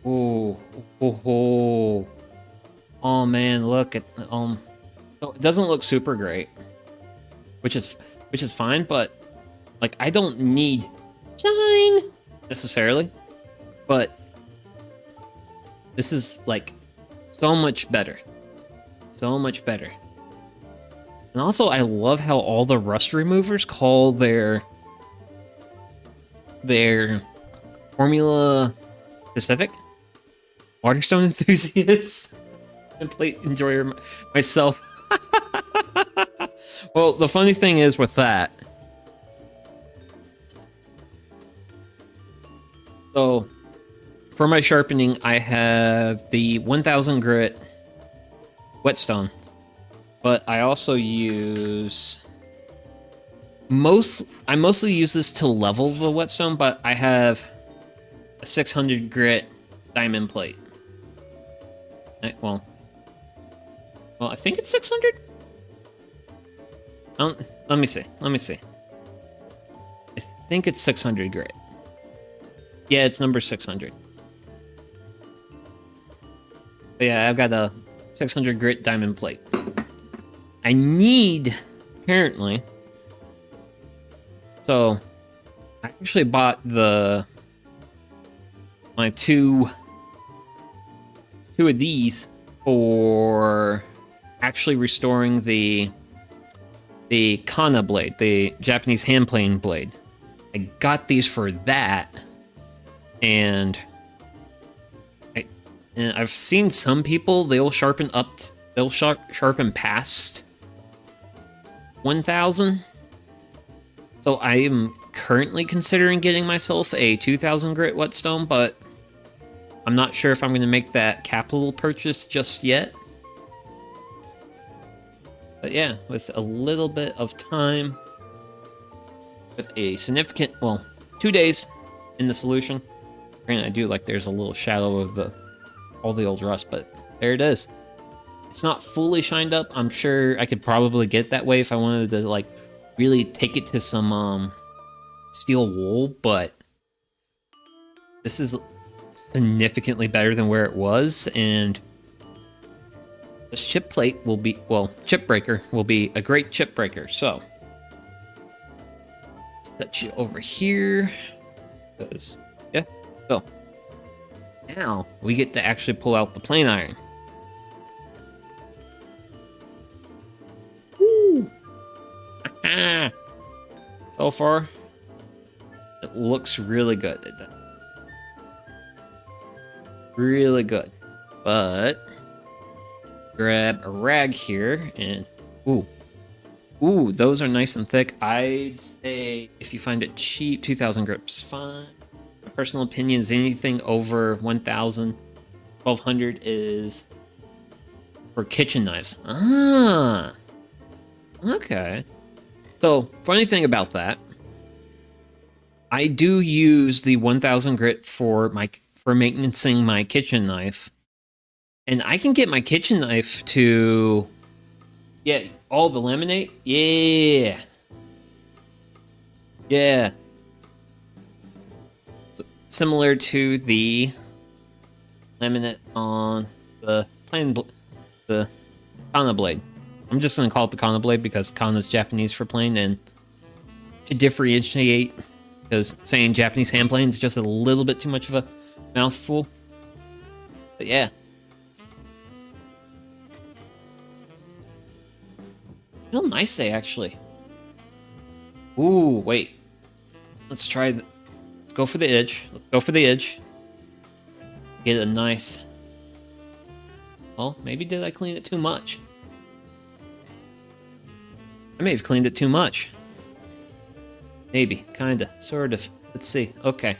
Ooh. Oh, oh man, look at... So it doesn't look super great, which is fine, but like I don't need shine necessarily, but this is like so much better. So much better. And also I love how all the rust removers call their Formula Pacific Waterstone enthusiasts and plate enjoyer myself. Well, the funny thing is with that, so for my sharpening, I have the 1000 grit whetstone, but I also use I mostly use this to level the whetstone, but I have a 600 grit diamond plate. Well, I think it's 600. Let me see. I think it's 600 grit. Yeah, it's number 600. But yeah, I've got a 600 grit diamond plate. I need, apparently. So, I actually bought my two of these for actually restoring the Kana blade, the Japanese hand plane blade. I got these for that, and I've seen some people, they'll sharpen past 1000. So I am currently considering getting myself a 2000 grit whetstone, but I'm not sure if I'm going to make that capital purchase just yet. But yeah, with a little bit of time, with a significant, 2 days in the solution. Granted, I do like there's a little shadow of all the old rust, but there it is. It's not fully shined up. I'm sure I could probably get that way if I wanted to like really take it to some steel wool, but this is significantly better than where it was, and this chip plate will be, chip breaker will be a great chip breaker. So set you over here, because yeah. So now we get to actually pull out the plane iron. Woo! So far, it looks really good. Really good, but grab a rag here and ooh, those are nice and thick. I'd say if you find it cheap, 2000 grips fine. My personal opinion is anything over 1000, 1200 is for kitchen knives. Ah, okay. So funny thing about that, I do use the 1000 grit for maintaining my kitchen knife. And I can get my kitchen knife to, yeah, all the laminate. Yeah. Yeah. So, similar to the laminate on the Kana blade. I'm just gonna call it the Kana blade because Kana is Japanese for plane, and to differentiate, because saying Japanese hand plane is just a little bit too much of a mouthful. But yeah. Real nice day, actually. Ooh, wait. Let's try let's go for the edge. Let's go for the edge. Get a nice... Well, maybe did I clean it too much? I may have cleaned it too much. Maybe, kinda, sort of. Let's see. Okay.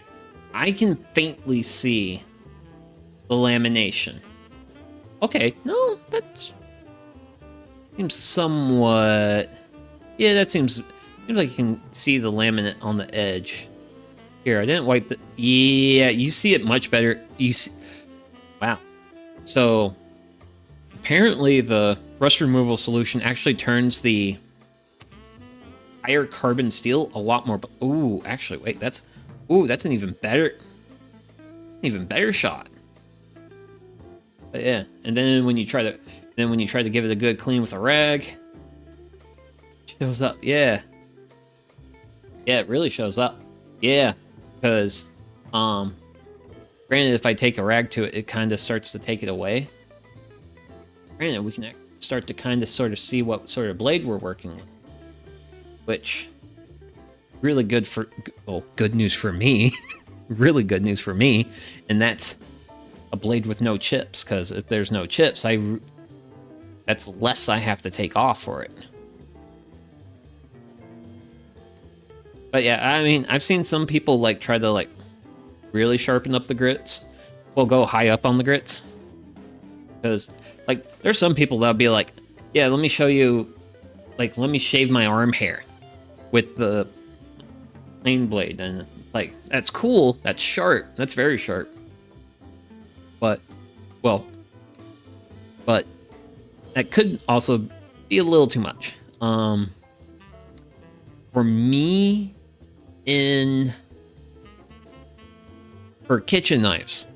I can faintly see the lamination. Okay, no, that seems somewhat... Yeah, that seems like you can see the laminate on the edge. Here, I didn't wipe the... Yeah, you see it much better. You see... Wow. So, apparently the rust removal solution actually turns the higher carbon steel a lot more... Ooh, actually, wait, that's... Ooh, that's an even better shot. But yeah, and then when you try to give it a good clean with a rag, it shows up. Yeah, it really shows up. Yeah, because granted, if I take a rag to it, it kind of starts to take it away. Granted, we can start to kind of sort of see what sort of blade we're working with, which really good for, well, good news for me. Really good news for me, and that's a blade with no chips, because if there's no chips, that's less I have to take off for it. But yeah, I mean, I've seen some people like try to like really sharpen up the grits. Well, go high up on the grits, because like there's some people that'll be like, yeah, let me show you, like, let me shave my arm hair with the plane blade, and like, that's cool, that's sharp, that's very sharp. But, well, but that could also be a little too much. For me, for kitchen knives,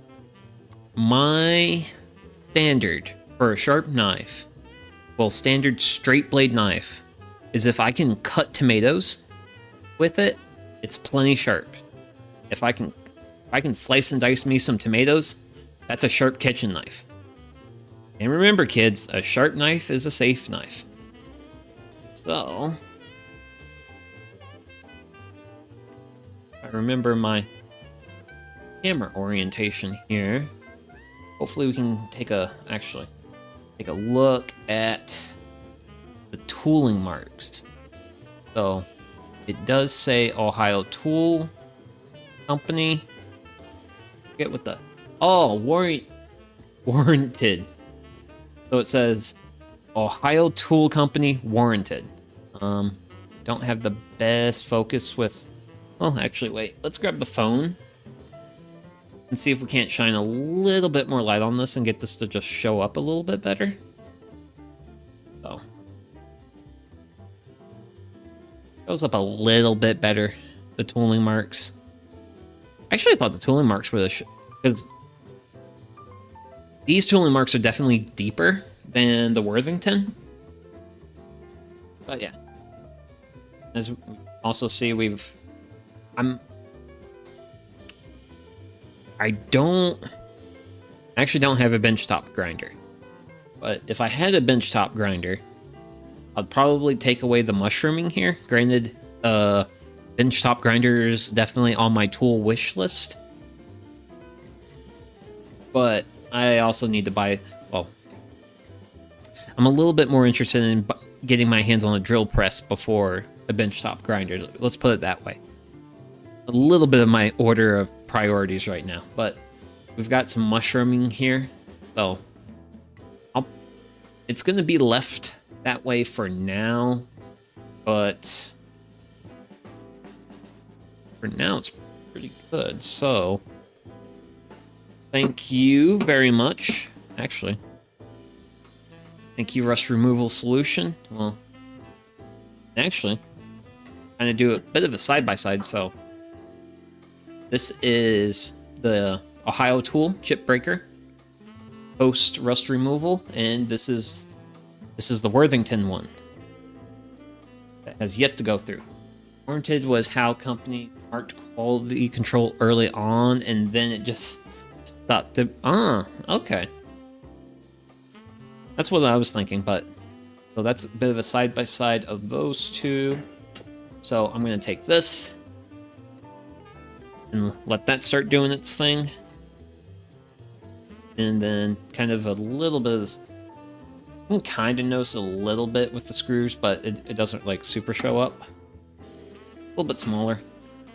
my standard for a sharp knife, well, standard straight blade knife, is if I can cut tomatoes with it, it's plenty sharp. If I can slice and dice me some tomatoes, that's a sharp kitchen knife. And remember, kids, a sharp knife is a safe knife. So, I remember my camera orientation here. Hopefully we can take a look at the tooling marks. So, it does say Ohio Tool Company. Forget what the... Oh, warranted. So it says Ohio Tool Company warranted. Don't have the best focus with... Oh, actually, wait. Let's grab the phone and see if we can't shine a little bit more light on this and get this to just show up a little bit better. So, shows up a little bit better, the tooling marks. Actually, I thought the tooling marks were because these tooling marks are definitely deeper than the Worthington. But yeah, as we also see, I actually don't have a benchtop grinder. But if I had a benchtop grinder, I'd probably take away the mushrooming here. Granted, benchtop grinder is definitely on my tool wish list. But I also need to buy, well, I'm a little bit more interested in getting my hands on a drill press before a benchtop grinder. Let's put it that way. A little bit of my order of priorities right now, but we've got some mushrooming here, so it's going to be left that way for now, but for now it's pretty good. So thank you very much. Actually, thank you, Rust Removal Solution. Well, actually, kind of do a bit of a side-by-side. So this is the Ohio Tool chip breaker post rust removal, and this is This is the Worthington one that has yet to go through. Warranted was how company marked quality control early on, and then it just stopped to... okay. That's what I was thinking, but... So that's a bit of a side-by-side of those two. So I'm going to take this and let that start doing its thing. And then kind of a little bit of this... You can kind of notice a little bit with the screws, but it doesn't like super show up. A little bit smaller.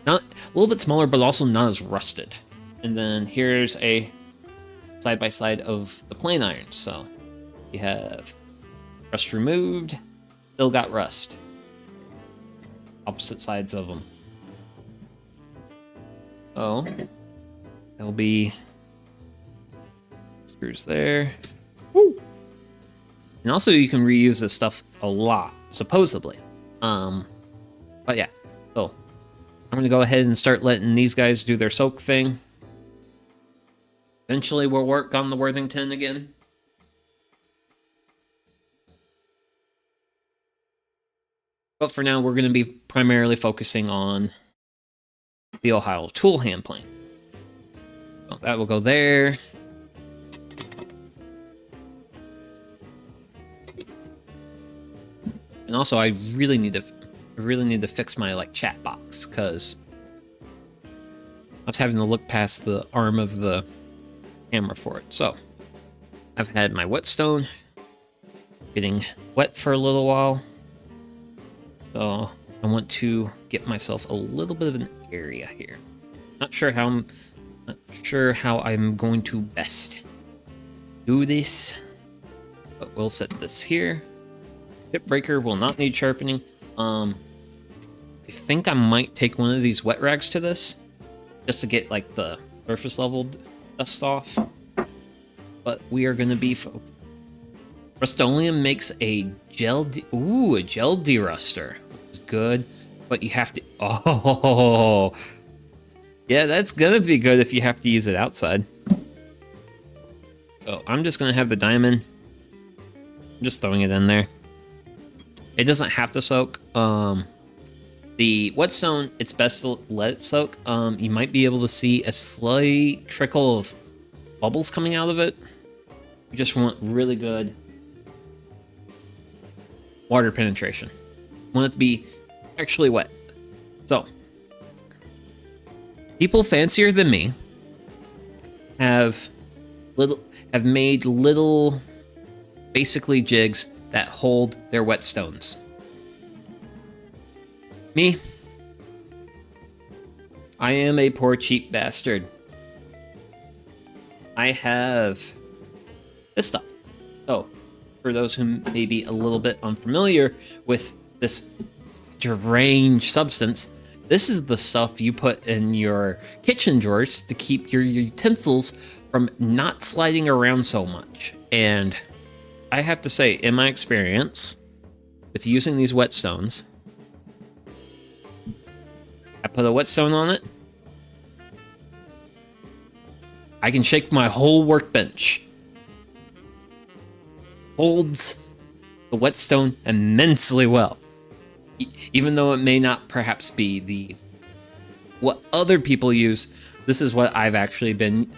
Not a little bit smaller, but also not as rusted. And then here's a side-by-side of the plane irons. So you have rust removed, still got rust. Opposite sides of them. Oh, there'll be screws there. Woo! And also you can reuse this stuff a lot, supposedly. But yeah, so I'm gonna go ahead and start letting these guys do their soak thing. Eventually we'll work on the Worthington again. But for now, we're going to be primarily focusing on the Ohio Tool hand plane. So that will go there. And also, I really need to fix my like chat box, because I was having to look past the arm of the camera for it. So I've had my whetstone getting wet for a little while. So I want to get myself a little bit of an area here. Not sure how I'm going to best do this, but we'll set this here. Tip breaker will not need sharpening. I think I might take one of these wet rags to this, just to get like the surface level dust off. But we are going to be focused. Rust-Oleum makes a gel deruster. It's good, but you have to... Oh! Yeah, that's gonna be good if you have to use it outside. So I'm just gonna have the diamond. I'm just throwing it in there. It doesn't have to soak. The whetstone, it's best to let it soak. You might be able to see a slight trickle of bubbles coming out of it. You just want really good water penetration. You want it to be actually wet. So, people fancier than me have made little, basically jigs that hold their whetstones. Me, I am a poor cheap bastard. I have this stuff. So, for those who may be a little bit unfamiliar with this strange substance, this is the stuff you put in your kitchen drawers to keep your utensils from not sliding around so much. And I have to say, in my experience with using these whetstones, I put a whetstone on it, I can shake my whole workbench. Holds the whetstone immensely well. Even though it may not perhaps be what other people use, this is what I've been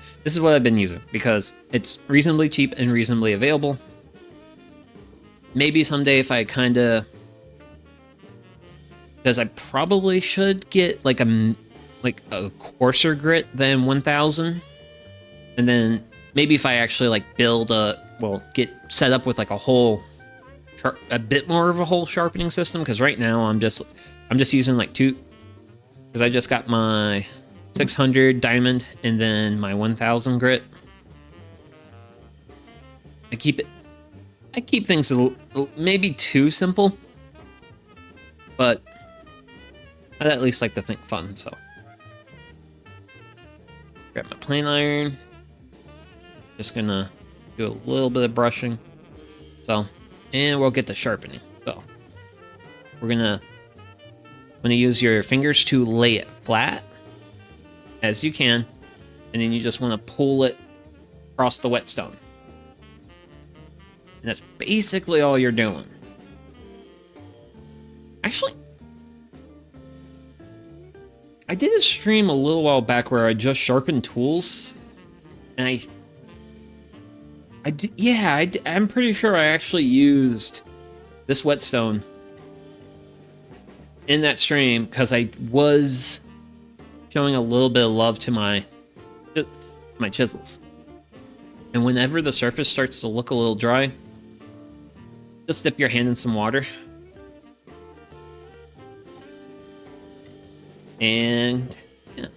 using, because it's reasonably cheap and reasonably available. Maybe someday if I because I probably should get like a coarser grit than 1000, and then maybe if I actually like get set up with like a bit more of a whole sharpening system, because right now I'm just using like two, because I just got my 600 diamond and then my 1000 grit. I keep things maybe too simple, but I'd at least like to think fun. So grab my plane iron, just gonna do a little bit of brushing. So, and we'll get to sharpening. So we're gonna use your fingers to lay it flat as you can, and then you just want to pull it across the whetstone. And that's basically all you're doing. Actually, I did a stream a little while back where I just sharpened tools, and I'm pretty sure I actually used this whetstone in that stream because I was showing a little bit of love to my chisels. And whenever the surface starts to look a little dry, just dip your hand in some water. And yeah.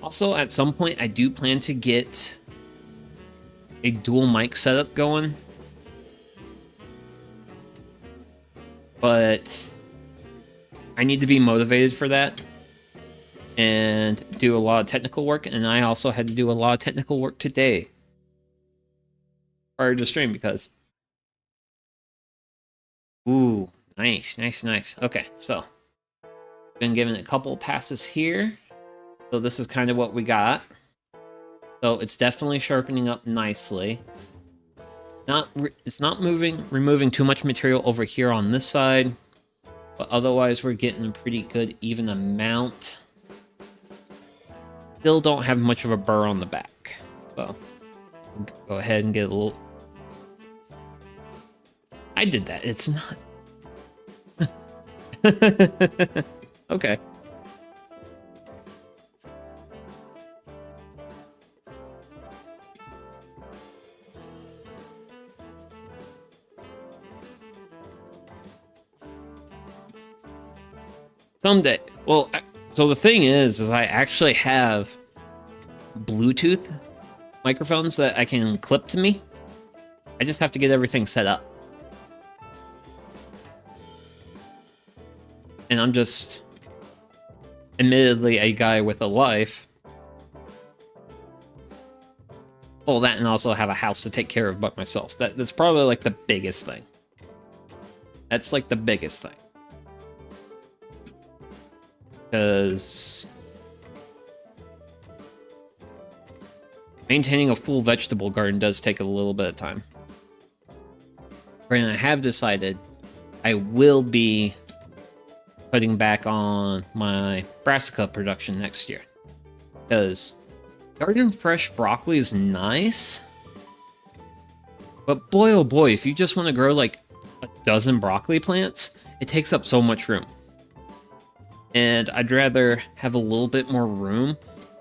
Also, at some point, I do plan to get a dual mic setup going. But I need to be motivated for that and do a lot of technical work. And I also had to do a lot of technical work today prior to stream because... Ooh, nice, nice, nice. Okay, so been given a couple of passes here. So this is kind of what we got. So it's definitely sharpening up nicely. It's not removing too much material over here on this side, but otherwise we're getting a pretty good even amount. Still don't have much of a burr on the back. So go ahead and get a little... I did that. It's not... Okay. Someday. Well, so the thing is I actually have Bluetooth microphones that I can clip to me. I just have to get everything set up. And I'm just admittedly a guy with a life. Well, that and also have a house to take care of but myself. That's probably like the biggest thing. That's like the biggest thing. Because maintaining a full vegetable garden does take a little bit of time. And I have decided I will be putting back on my brassica production next year. Because garden fresh broccoli is nice. But boy, oh boy, if you just want to grow like a dozen broccoli plants, it takes up so much room. And I'd rather have a little bit more room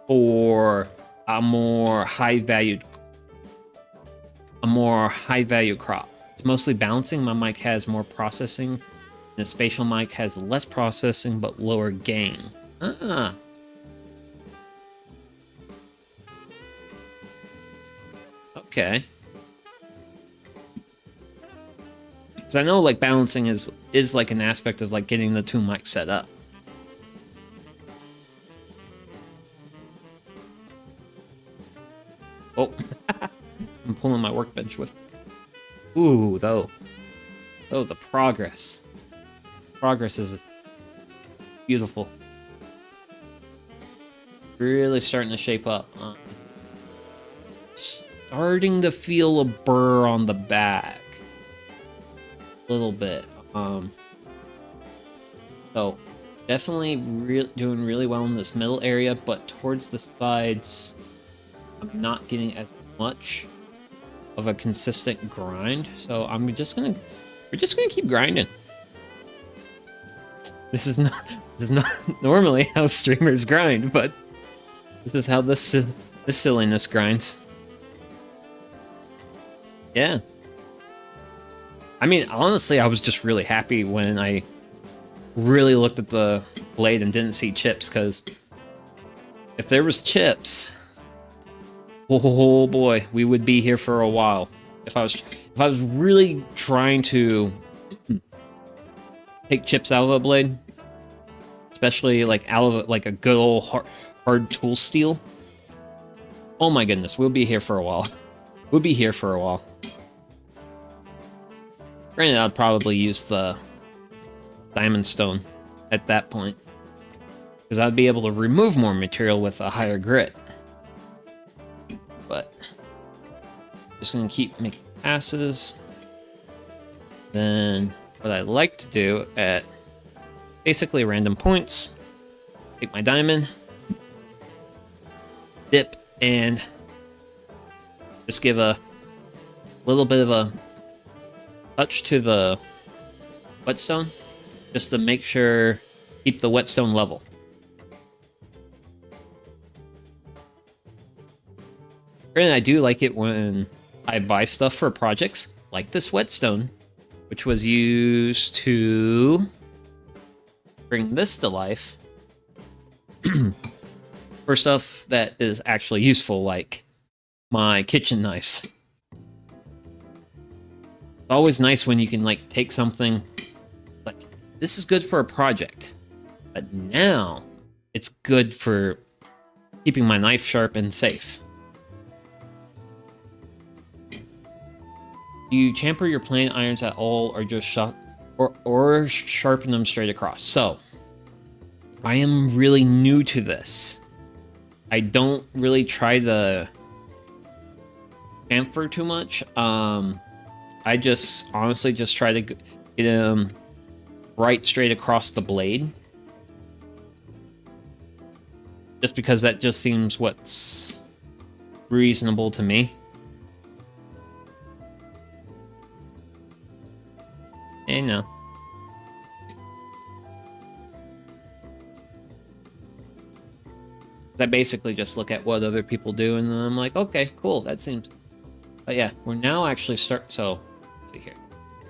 for a more high value crop. It's mostly balancing. My mic has more processing. The spatial mic has less processing but lower gain. Ah. Okay. Because I know like balancing is like an aspect of like getting the two mics set up. Oh, I'm pulling my workbench with. Ooh, though. Oh, the progress. Progress is beautiful. Really starting to shape up. Starting to feel a burr on the back. A little bit. So, definitely doing really well in this middle area, but towards the sides, I'm not getting as much of a consistent grind. So we're just gonna keep grinding. This is not normally how streamers grind, but this is how this silliness grinds. Yeah. I mean, honestly, I was just really happy when I really looked at the blade and didn't see chips, because if there was chips, oh boy, we would be here for a while. If I was really trying to take chips out of a blade, especially like out of like a good old hard tool steel, oh my goodness, we'll be here for a while. We'll be here for a while. Granted, I'd probably use the diamond stone at that point, because I'd be able to remove more material with a higher grit. But just gonna keep passes. Then what I like to do at basically random points, take my diamond, dip, and just give a little bit of a touch to the whetstone, just to make sure, keep the whetstone level. And I do like it when I buy stuff for projects, like this whetstone, which was used to bring this to life, for stuff that is actually useful, like my kitchen knives. It's always nice when you can like take something like, this is good for a project, but now it's good for keeping my knife sharp and safe. Do you chamfer your plane irons at all, or just sharpen them straight across? So, I am really new to this. I don't really try to chamfer too much. I just honestly just try to get them right straight across the blade, just because that just seems what's reasonable to me. And no. I basically just look at what other people do, and then I'm like, okay, cool, that seems. But yeah, we're now actually so let's see here.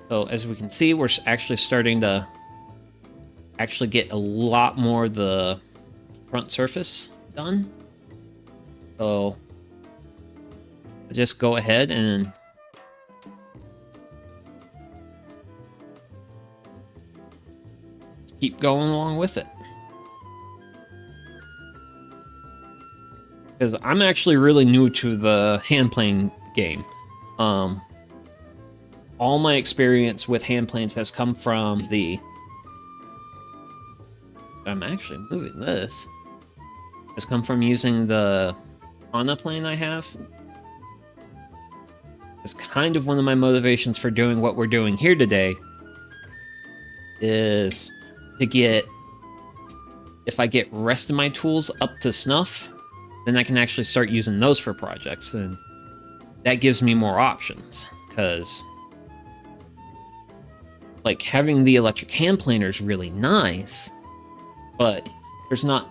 So as we can see, we're actually starting to actually get a lot more of the front surface done. So I just go ahead and keep going along with it. Because I'm actually really new to the hand plane game. All my experience with hand planes has come from the... I'm actually moving this. Has come from using the Ana plane I have. It's kind of one of my motivations for doing what we're doing here today. Is to get... If I get rest of my tools up to snuff, then I can actually start using those for projects, and that gives me more options, because like having the electric hand planer is really nice, but there's not.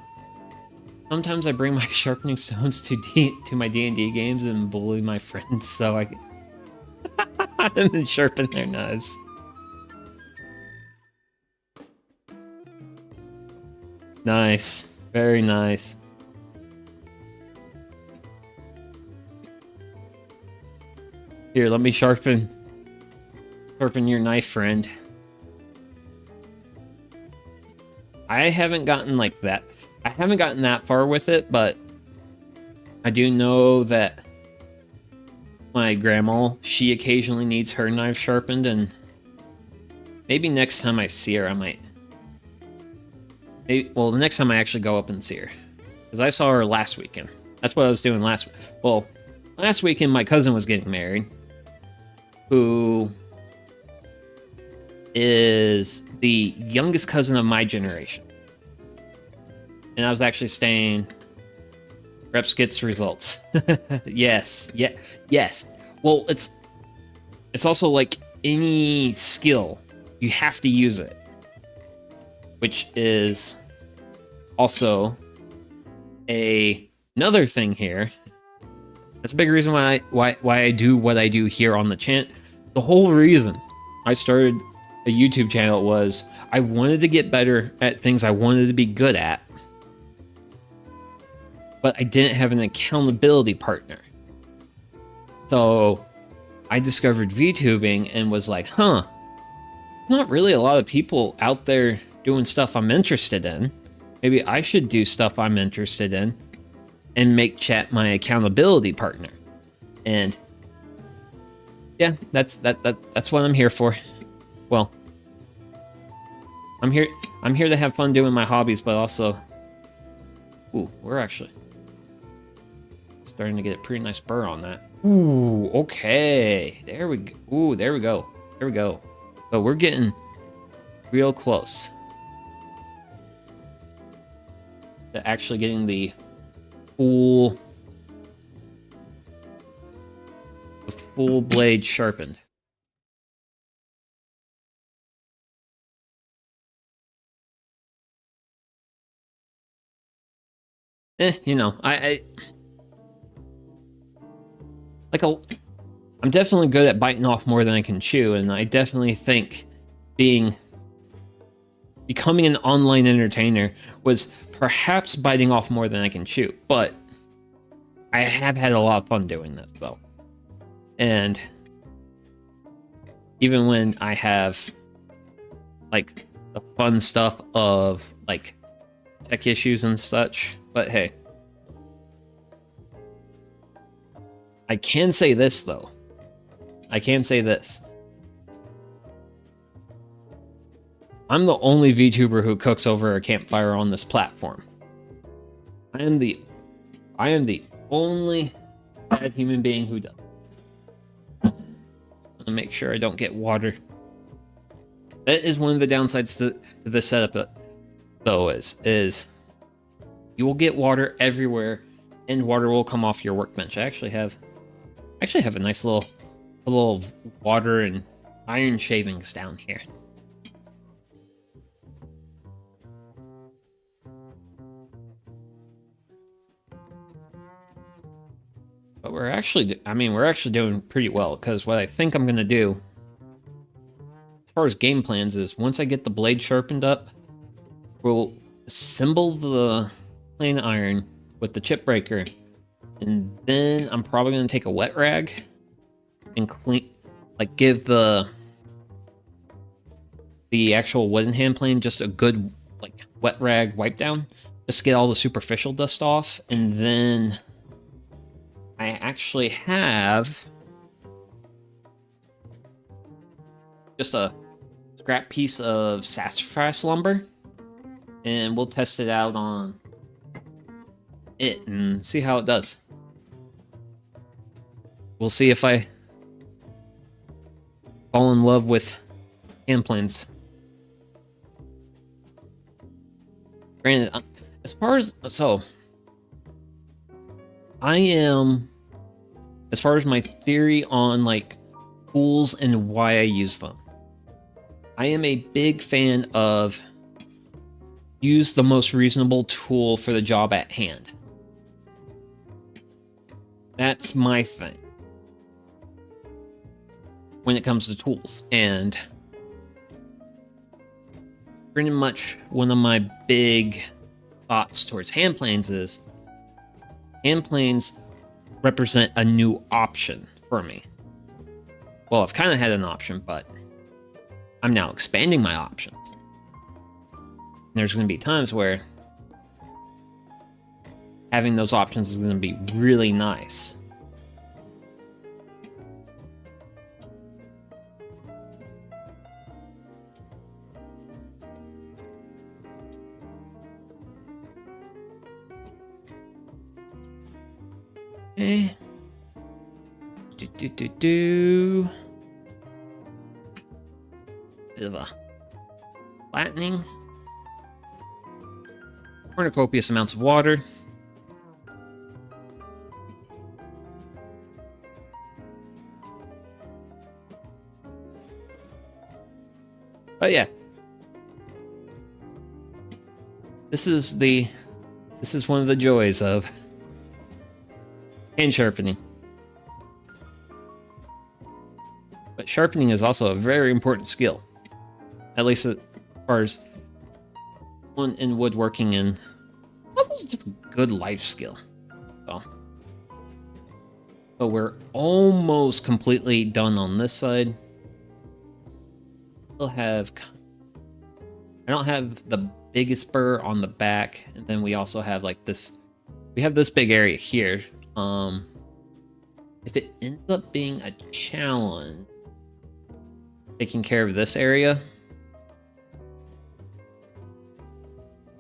Sometimes I bring my sharpening stones to my D&D games and bully my friends so I can and then sharpen their knives. Nice, very nice. Here, let me sharpen your knife, friend. I haven't gotten like that. I haven't gotten that far with it, but I do know that my grandma, she occasionally needs her knife sharpened, and maybe next time I see her, I might. Well, the next time I actually go up and see her, because I saw her last weekend. That's what I was doing last. Well, last weekend my cousin was getting married, who is the youngest cousin of my generation. And I was actually staying Reps gets results. Yes. Well, it's also like any skill, you have to use it. Which is also another thing here. That's a big reason why I do what I do here on the channel. The whole reason I started a YouTube channel was I wanted to get better at things I wanted to be good at, but I didn't have an accountability partner. So I discovered VTubing and was like, not really a lot of people out there doing stuff I'm interested in. Maybe I should do stuff I'm interested in and make chat my accountability partner. And yeah, that's what I'm here for. Well, I'm here to have fun doing my hobbies, but also, ooh, we're actually Starting to get a pretty nice burr on that. Ooh, okay. There we go. Ooh, there we go. There we go. So we're getting real close to actually getting the full blade sharpened. You know, I'm definitely good at biting off more than I can chew, and I definitely think becoming an online entertainer was perhaps biting off more than I can chew, but I have had a lot of fun doing this, though. And even when I have like the fun stuff of like tech issues and such, but hey, I can say this though. I can say this. I'm the only VTuber who cooks over a campfire on this platform. I am the only bad human being who does. I'm gonna make sure I don't get water. That is one of the downsides to this setup, though, is you will get water everywhere, and water will come off your workbench. I actually have a nice little water and iron shavings down here. But we're actually doing pretty well, because what I think I'm gonna do, as far as game plans, is once I get the blade sharpened up, we'll assemble the plain iron with the chip breaker, and then I'm probably gonna take a wet rag and clean, like give the actual wooden hand plane just a good like wet rag wipe down, just to get all the superficial dust off, and then I actually have just a scrap piece of sassafras lumber, and we'll test it out on it and see how it does. We'll see if I fall in love with hand planes. Granted, as far as my theory on like tools and why I use them, I am a big fan of use the most reasonable tool for the job at hand. That's my thing when it comes to tools. And pretty much one of my big thoughts towards hand planes is hand planes represent a new option for me. Well, I've kind of had an option, but I'm now expanding my options. There's going to be times where having those options is going to be really nice. Okay. Bit of a flattening. Cornucopious amounts of water. But yeah, this is one of the joys of hand sharpening. But sharpening is also a very important skill, at least as far as one in woodworking, and also just a good life skill. So we're almost completely done on this side. I don't have the biggest burr on the back, and then we also have like this. We have this big area here. If it ends up being a challenge taking care of this area,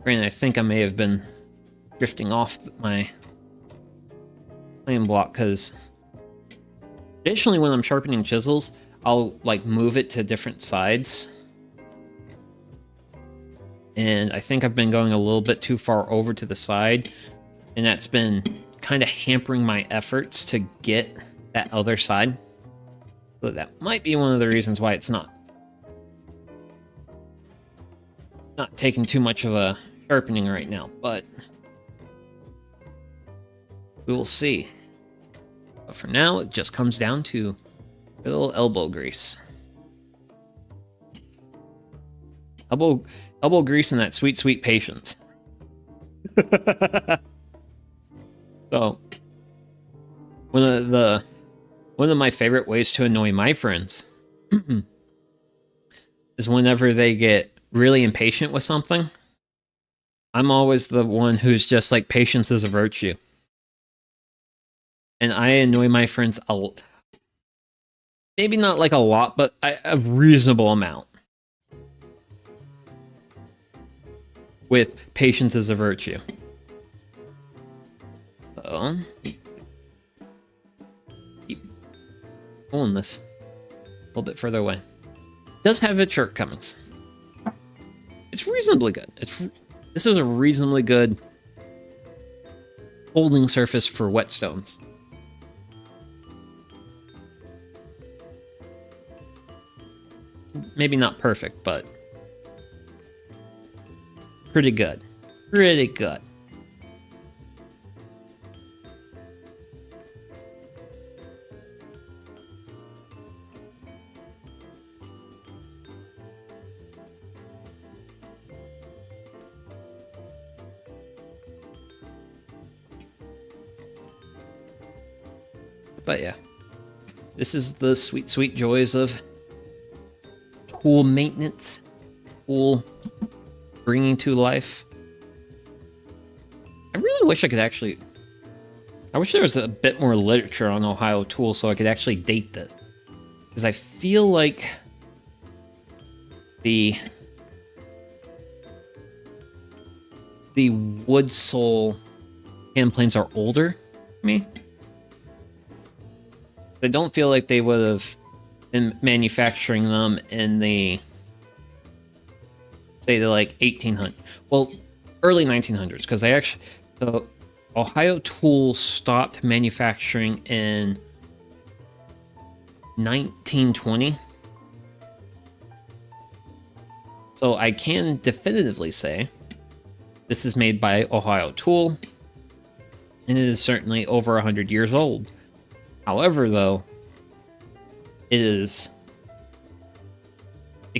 granted, I think I may have been drifting off plane block, because additionally when I'm sharpening chisels, I'll like move it to different sides. And I think I've been going a little bit too far over to the side, and that's been kind of hampering my efforts to get that other side. So that might be one of the reasons why it's not taking too much of a sharpening right now, but we will see. But for now, it just comes down to a little elbow grease. Elbow grease and that sweet, sweet patience. So, one of my favorite ways to annoy my friends is whenever they get really impatient with something. I'm always the one who's just like, patience is a virtue. And I annoy my friends maybe not like a lot, but a reasonable amount. With patience is a virtue. So, keep pulling this a little bit further away. It does have its shortcomings. It's reasonably good. This is a reasonably good holding surface for whetstones. Maybe not perfect, but pretty good. Pretty good. But yeah, this is the sweet, sweet joys of tool maintenance, tool bringing to life. I really wish I could actually... I wish there was a bit more literature on Ohio Tool so I could actually date this. Because I feel like the wood sole hand planes are older to me. I don't feel like they would have been manufacturing them in the, say, the like 1800s. Well, early 1900s, because they actually, so Ohio Tool stopped manufacturing in 1920. So I can definitively say this is made by Ohio Tool, and it is certainly over 100 years old. However, though, it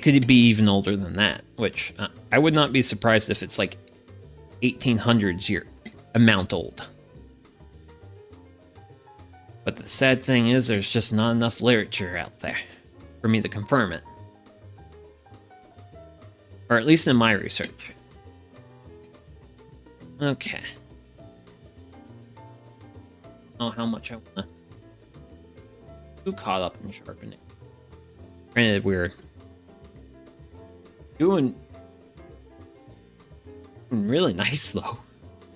could be even older than that, which I would not be surprised if it's like 1800s year amount old. But the sad thing is there's just not enough literature out there for me to confirm it. Or at least in my research. Okay. Oh, how much I want to... Too caught up in sharpening. Granted, we're doing really nice, though.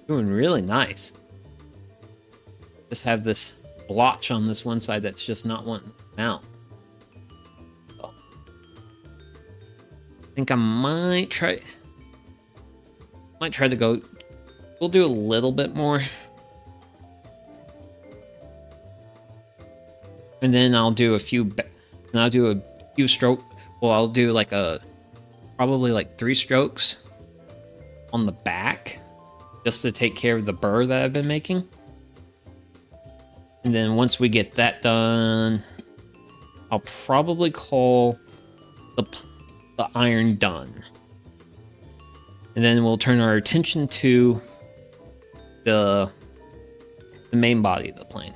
Doing really nice. Just have this blotch on this one side that's just not wanting to come out. So, I think I might try to go... We'll do a little bit more. And then I'll do a few stroke. Well, I'll do like probably like 3 strokes on the back just to take care of the burr that I've been making. And then once we get that done, I'll probably call the iron done. And then we'll turn our attention to the main body of the plane.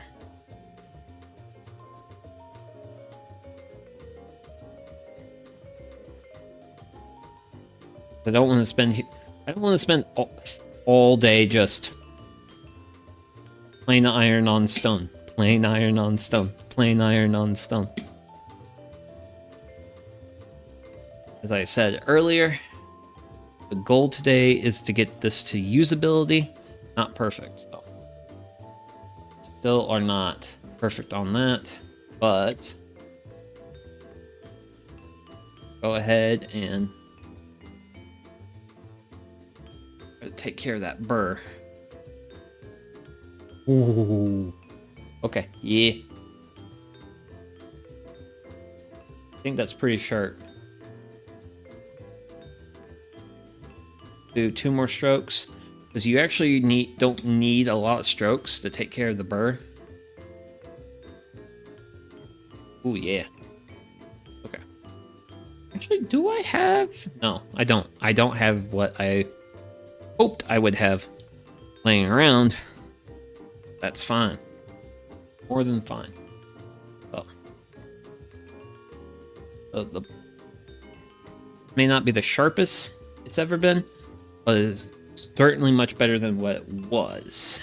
I don't want to spend all day just plain iron on stone, plain iron on stone, plain iron on stone. As I said earlier, the goal today is to get this to usability, not perfect. So still are not perfect on that, but go ahead and take care of that burr. Ooh. Okay, yeah. I think that's pretty sharp. Do 2 more strokes, because you actually don't need a lot of strokes to take care of the burr. Oh yeah. Okay. Actually, do I have? No, I don't. I don't have what I hoped I would have laying around. That's fine. More than fine. Oh. The may not be the sharpest it's ever been, but it's certainly much better than what it was.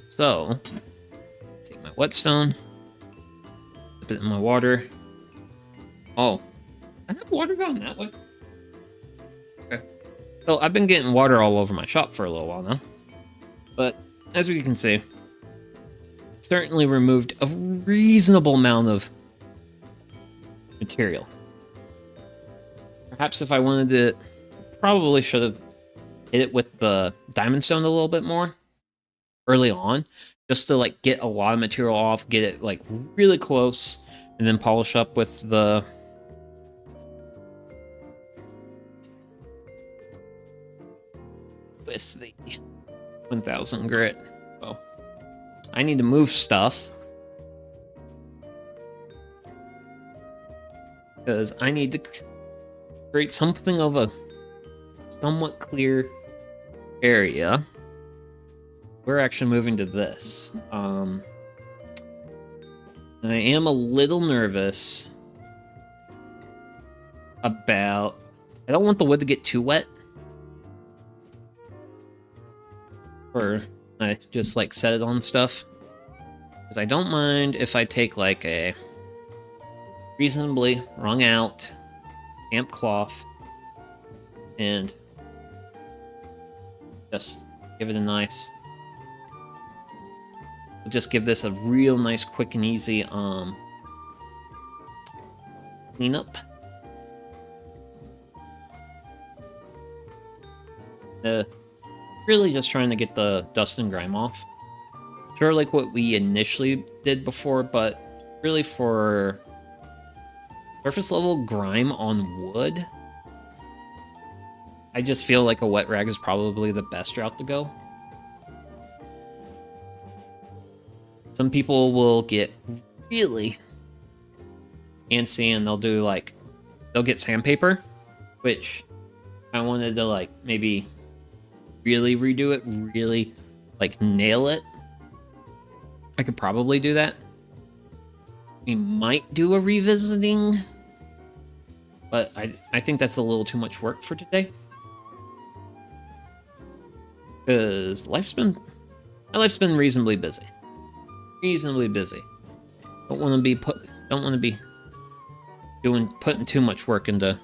So, take my whetstone, dip it in my water. Oh, I have water going that way. Okay. So I've been getting water all over my shop for a little while now, but as you can see, certainly removed a reasonable amount of material. Perhaps if I wanted to, probably should have hit it with the diamond stone a little bit more early on, just to like get a lot of material off, get it like really close, and then polish up with the 1000 grit. Oh, I need to move stuff because I need to create something of a somewhat clear area. We're actually moving to this. I am a little nervous about... I don't want the wood to get too wet. Or I just like set it on stuff. Because I don't mind if I take like a reasonably wrung out damp cloth and just give it a nice... Just give this a real nice, quick and easy cleanup. Really just trying to get the dust and grime off. Sure, like what we initially did before, but really for surface level grime on wood, I just feel like a wet rag is probably the best route to go. Some people will get really antsy and they'll do like, they'll get sandpaper, which I wanted to like maybe really redo it, really like nail it. I could probably do that. We might do a revisiting, but I think that's a little too much work for today. Because my life's been reasonably busy. Reasonably busy. Don't want to be putting too much work into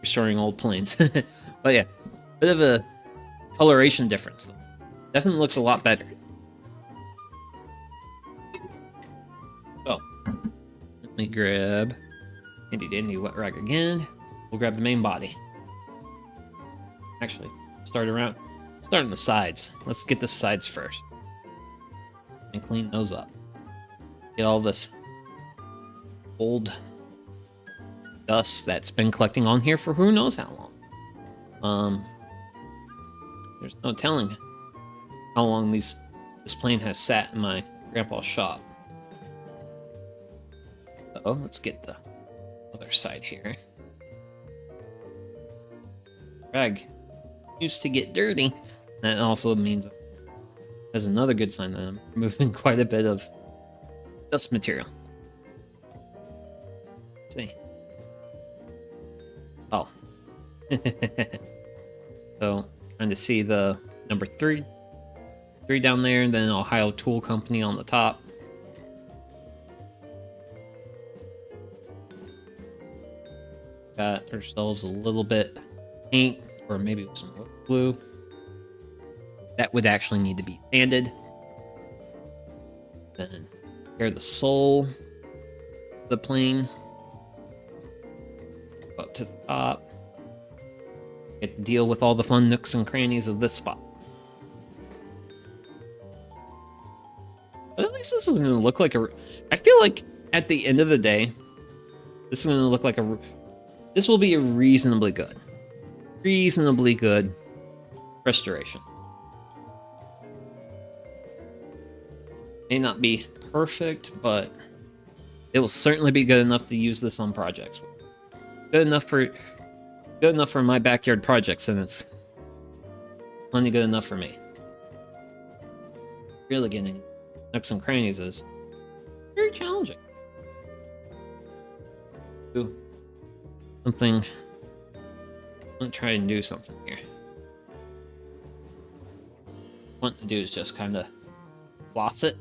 restoring old planes. But yeah, bit of a coloration difference though. Definitely looks a lot better. So let me grab handy dandy wet rag again. We'll grab the main body. Actually, start on the sides. Let's get the sides first. And clean those up. Get all this old dust that's been collecting on here for who knows how long. There's no telling how long this plane has sat in my grandpa's shop. So let's get the other side here. Rag used to get dirty. That also means that's another good sign that I'm removing quite a bit of dust material. Let's see. Oh. So, trying to see the number 3 down there, and then Ohio Tool Company on the top. Got ourselves a little bit of paint, or maybe some glue. That would actually need to be sanded. Then here the sole, the plane, up to the top. Get to deal with all the fun nooks and crannies of this spot. But at least this is going to look like a... I feel like at the end of the day, this is going to look like a... This will be a reasonably good restoration. May not be perfect, but it will certainly be good enough to use this on projects. Good enough for my backyard projects, and it's plenty good enough for me. Really getting nooks and crannies is very challenging. Ooh, something. I'm gonna try and do something here. What I want to do is just kind of floss it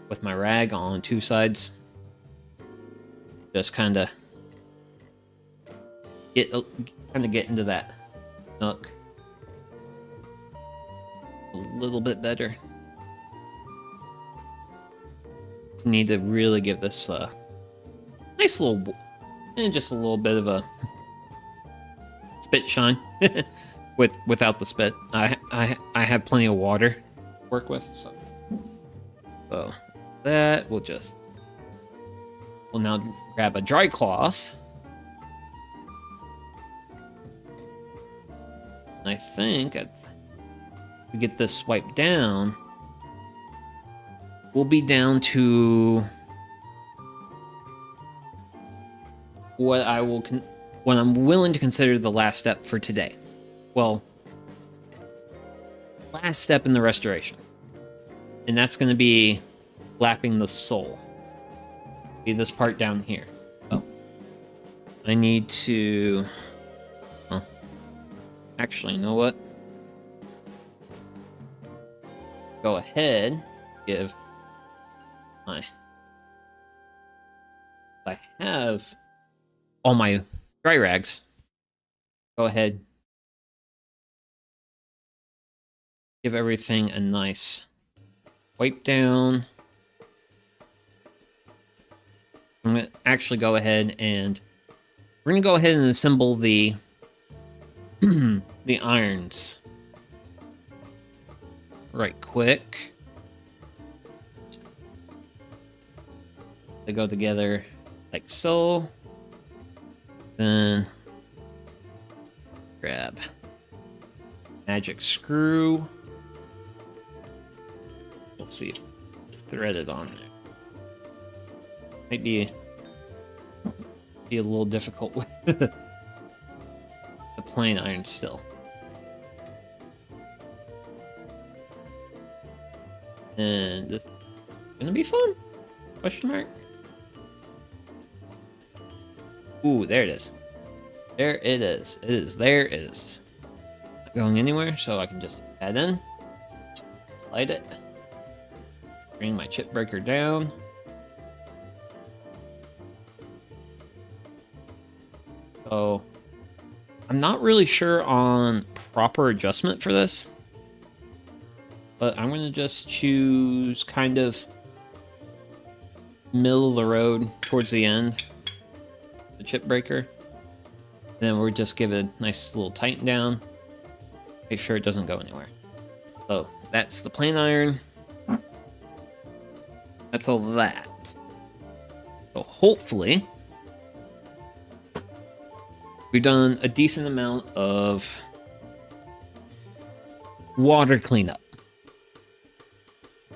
with my rag on two sides. Just kind of get into that nook a little bit better. Need to really give this a nice little, and just a little bit of a spit shine without the spit. I have plenty of water to work with, so that we'll now grab a dry cloth. And I think we get this wiped down, we'll be down to what I'm willing to consider the last step for today. Well, last step in the restoration. And that's going to be lapping the sole. Be this part down here. Oh. I need to... Well, actually, you know what? Go ahead, give my... I have all my dry rags. Go ahead. Give everything a nice wipe down. I'm going to actually go ahead and we're going to go ahead and assemble the the irons right quick. They go together like so. Then grab magic screw. Let's see, threaded on there. Might be a little difficult with the plain iron still. And this is gonna be fun? Question mark? Ooh, there it is. There it is. It is. There it is. Not going anywhere, so I can just add in. Slide it. Bring my chip breaker down. So, I'm not really sure on proper adjustment for this. But I'm going to just choose kind of middle of the road towards the end. The chip breaker. And then we'll just give it a nice little tighten down. Make sure it doesn't go anywhere. So that's the plain iron. That's all that. So hopefully we've done a decent amount of water cleanup.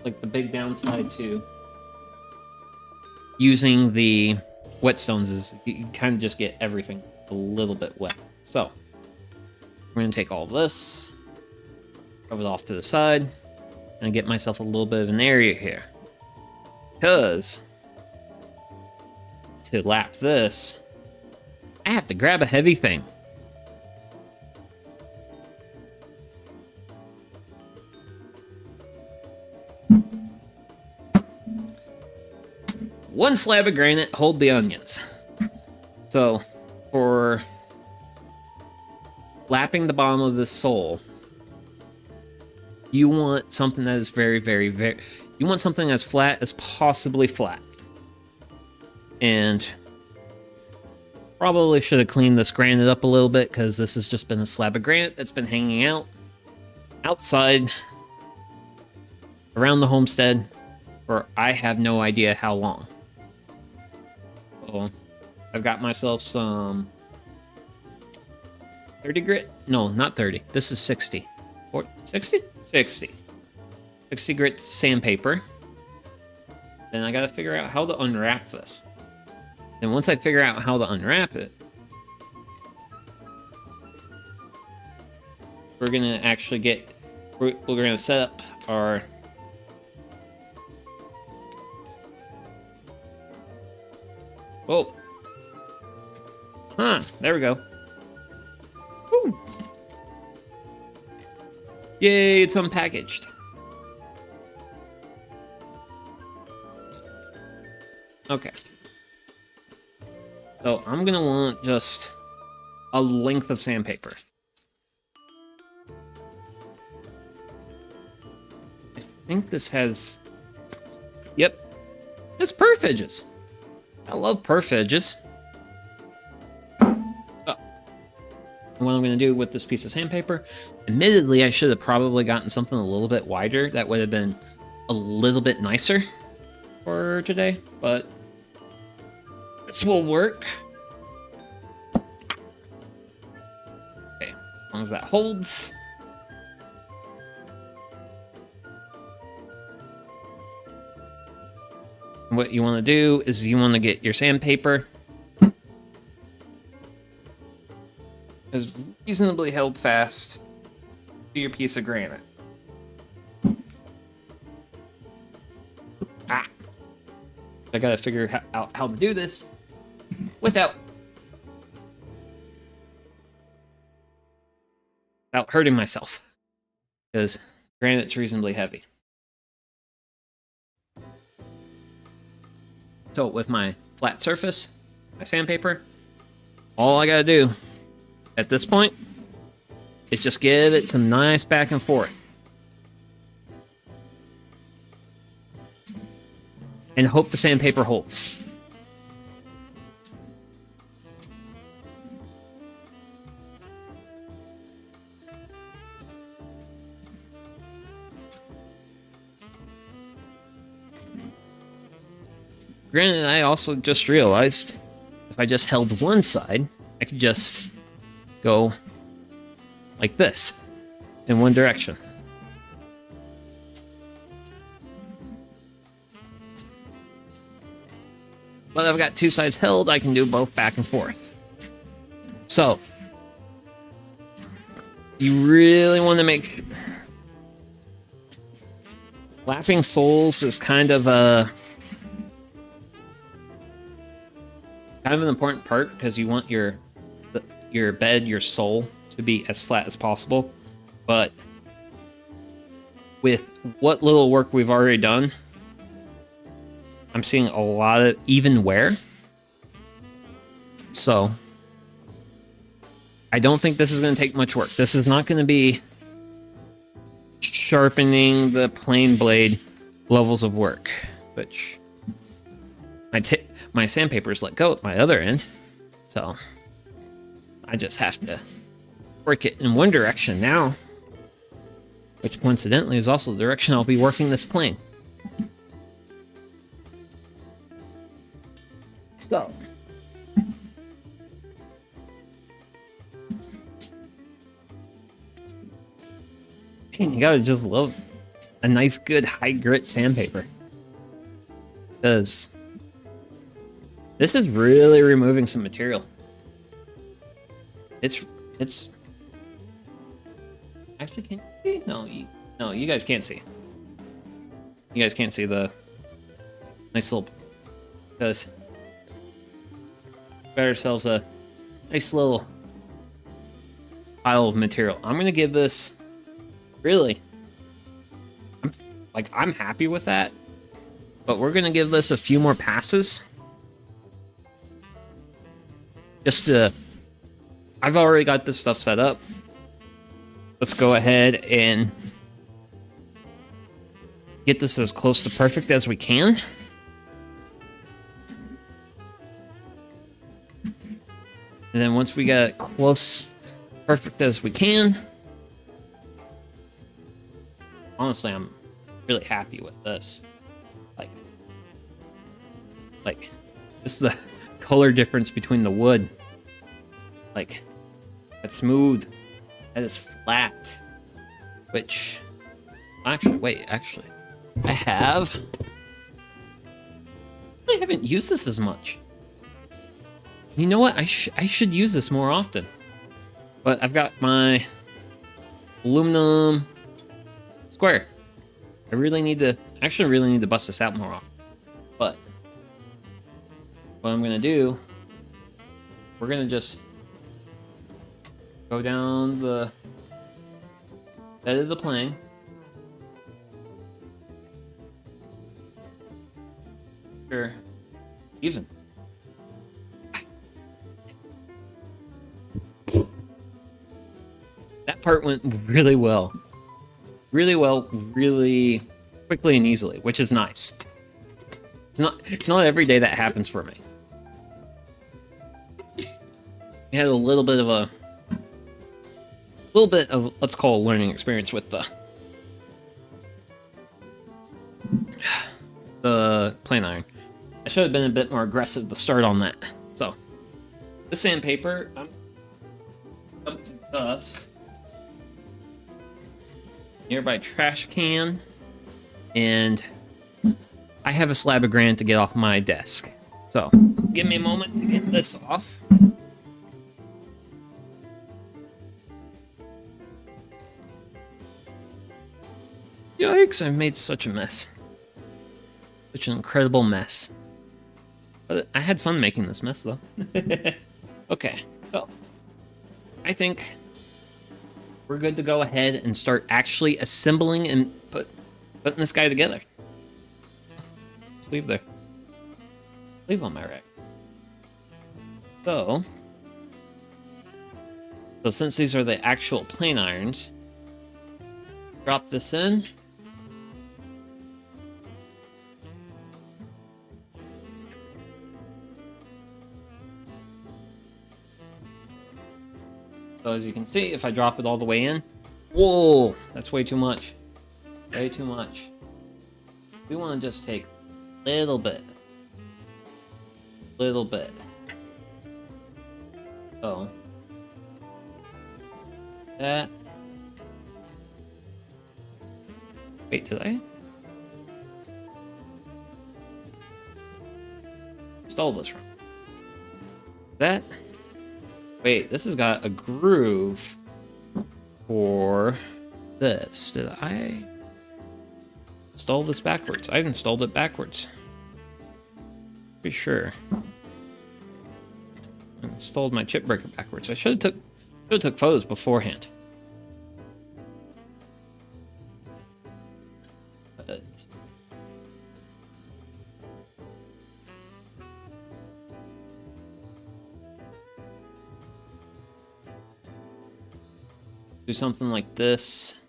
Like the big downside to using the whetstones is you kind of just get everything a little bit wet. So we're going to take all this, move it off to the side, and get myself a little bit of an area here. Because to lap this, I have to grab a heavy thing. One slab of granite, hold the onions. So, for lapping the bottom of this sole, you want something that is very, very, very... You want something as flat as possibly flat. And probably should have cleaned this granite up a little bit, because this has just been a slab of granite that's been hanging out outside around the homestead for I have no idea how long. So I've got myself some 30 grit. No, not 30. This is 60. 60? 60. 60 grit sandpaper. Then I gotta figure out how to unwrap this. And once I figure out how to unwrap it, we're gonna actually get, we're gonna set up our whoa. Huh, there we go. Woo. Yay, it's unpackaged. Okay. So I'm gonna want just a length of sandpaper. I think this has, yep, it's perf edges. I love perf edges. So, what I'm gonna do with this piece of sandpaper, admittedly, I should have probably gotten something a little bit wider. That would have been a little bit nicer for today, but this will work. Okay, as long as that holds. What you want to do is you want to get your sandpaper as reasonably held fast to your piece of granite. I gotta figure out how to do this without hurting myself, because granite's reasonably heavy. So with my flat surface, my sandpaper, all I gotta do at this point is just give it some nice back and forth. And hope the sandpaper holds. Granted, I also just realized if I just held one side, I could just go like this in one direction. But I've got two sides held, I can do both back and forth. So, you really want to make... Lapping soles is kind of an important part, because you want your bed, your sole, to be as flat as possible. But with what little work we've already done, I'm seeing a lot of even wear. So I don't think this is going to take much work. This is not going to be sharpening the plane blade levels of work, which my sandpaper's let go at my other end. So I just have to work it in one direction now, which coincidentally is also the direction I'll be working this plane. So, man, you gotta just love a nice, good, high grit sandpaper, because this is really removing some material. It's actually, can you see? No, you guys can't see. You guys can't see the nice little, because got ourselves a nice little pile of material. I'm gonna give this, really, I'm happy with that, but we're gonna give this a few more passes. Just to, I've already got this stuff set up. Let's go ahead and get this as close to perfect as we can. And then once we get it close, perfect as we can, honestly, I'm really happy with this. Like, this is the color difference between the wood. Like, that's smooth, that is flat, which, actually, I haven't used this as much. You know what? I should use this more often. But I've got my aluminum square. I really need to bust this out more often. But what I'm gonna do, we're gonna just go down the bed of the plane. Sure, even. That part went really well. Really well, really quickly and easily, which is nice. It's not every day that happens for me. We had a little bit of let's call a learning experience with the plane iron. I should have been a bit more aggressive at the start on that. So, the sandpaper, I'm dumping dust. Nearby trash can, and I have a slab of granite to get off my desk. So, give me a moment to get this off. Yikes, I've made such a mess. Such an incredible mess. But I had fun making this mess, though. Okay, so I think we're good to go ahead and start actually assembling and putting this guy together. Let's leave there. Leave on my rack. So since these are the actual plane irons, drop this in. So as you can see, if I drop it all the way in, whoa, that's way too much. Way too much. We want to just take a little bit. Little bit. So that. Wait, did I install this wrong? That. Wait, this has got a groove for this. Did I install this backwards? I installed it backwards. Pretty sure. I installed my chip breaker backwards. I should have took photos beforehand. But do something like this.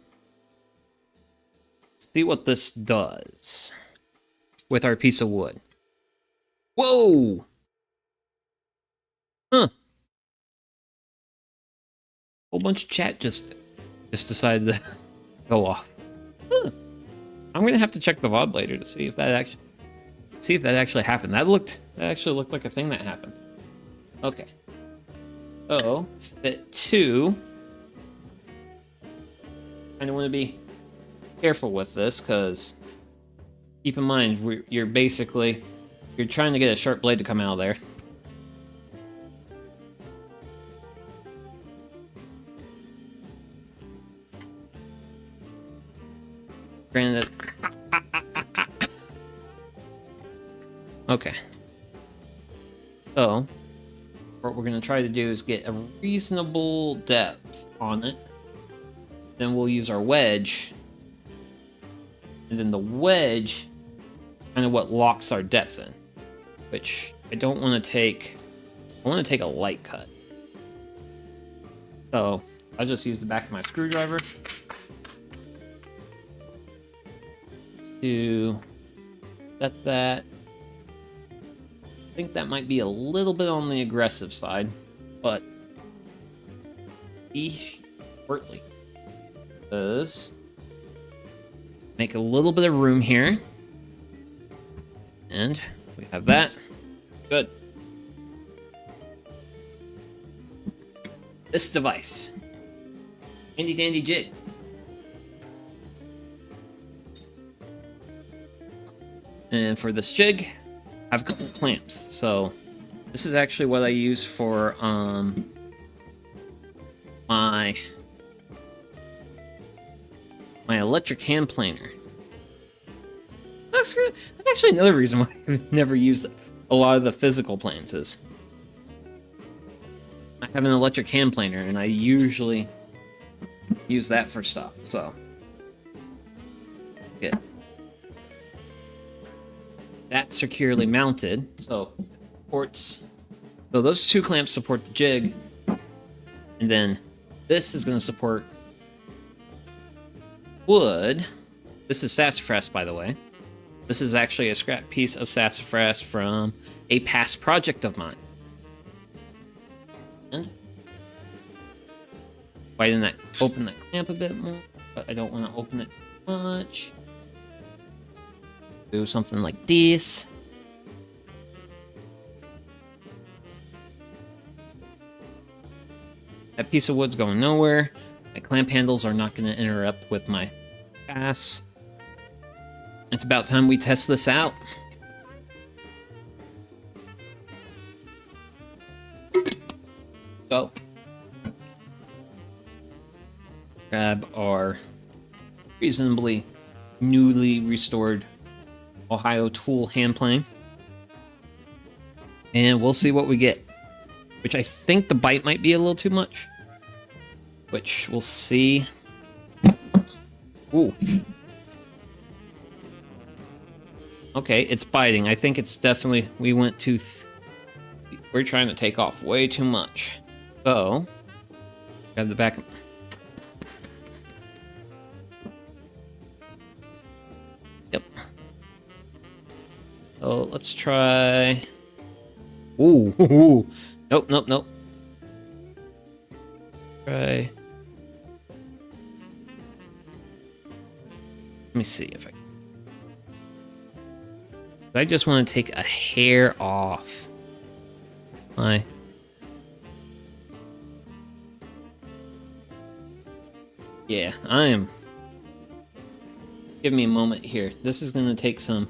See what this does with our piece of wood. Whoa! Huh. Whole bunch of chat just decided to go off. Huh. I'm gonna have to check the VOD later to see if that actually happened. That actually looked like a thing that happened. Okay. So fit 2. I want to be careful with this because keep in mind you're trying to get a sharp blade to come out of there. Granted, okay. So what we're going to try to do is get a reasonable depth on it. Then we'll use our wedge. And then the wedge kind of what locks our depth in. Which I don't want to take. I want to take a light cut. So I'll just use the back of my screwdriver. to set that. I think that might be a little bit on the aggressive side, but shortly does make a little bit of room here. And we have that. Good. This device. Handy dandy jig. And for this jig, I have a couple clamps. So this is actually what I use for my electric hand planer. That's actually another reason why I've never used a lot of the physical planes is I have an electric hand planer and I usually use that for stuff. So get that securely mounted. So those two clamps support the jig, and then this is going to support wood. This is sassafras, by the way. This is actually a scrap piece of sassafras from a past project of mine. And open that clamp a bit more, but I don't want to open it too much. Do something like this. That piece of wood's going nowhere. My clamp handles are not going to interrupt with my pass. It's about time we test this out. So, grab our reasonably newly restored Ohio Tool hand plane, and we'll see what we get. Which I think the bite might be a little too much, which we'll see. Ooh. Okay, it's biting. I think it's definitely, we went too, we're trying to take off way too much. So, grab the back. Yep. So let's try. Ooh, ooh. Nope, nope, nope. Try. Let me see if I just want to take a hair off my. Yeah, I am. Give me a moment here. This is going to take some.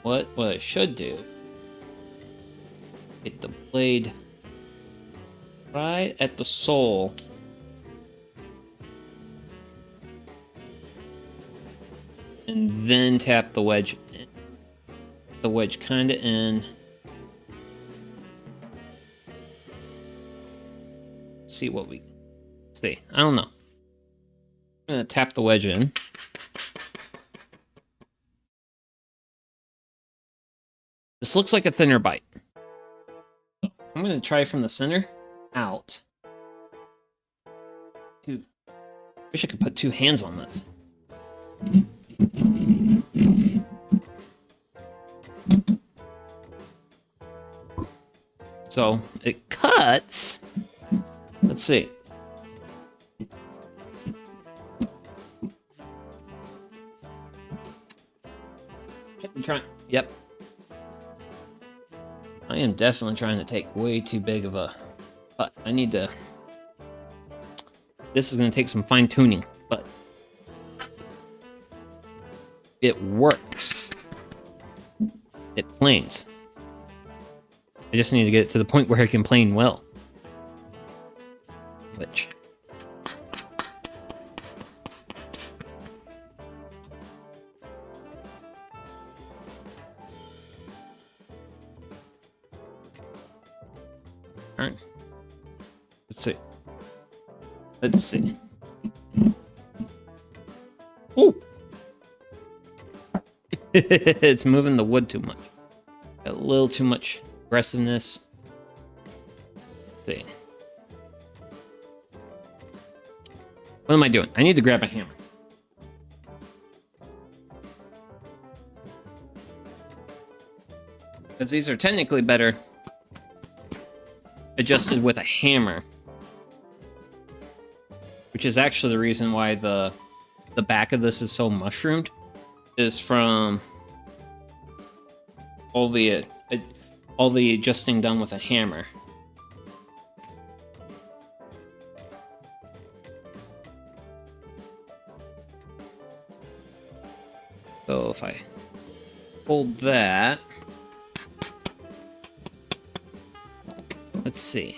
What I should do, get the blade right at the sole. And then tap the wedge in. The wedge kinda in. See what we see. I don't know. I'm gonna tap the wedge in. This looks like a thinner bite. I'm going to try from the center out. Dude, wish I could put two hands on this. So it cuts. Let's see. I'm trying. Yep. I am definitely trying to take way too big of a cut. I need to. This is going to take some fine tuning, but it works. It planes. I just need to get it to the point where it can plane well. Which. Alright. Let's see. Let's see. Ooh! It's moving the wood too much. Got a little too much aggressiveness. Let's see. What am I doing? I need to grab a hammer. Because these are technically better adjusted with a hammer. Which is actually the reason why the back of this is so mushroomed. Is from all the adjusting done with a hammer. So if I hold that, let's see.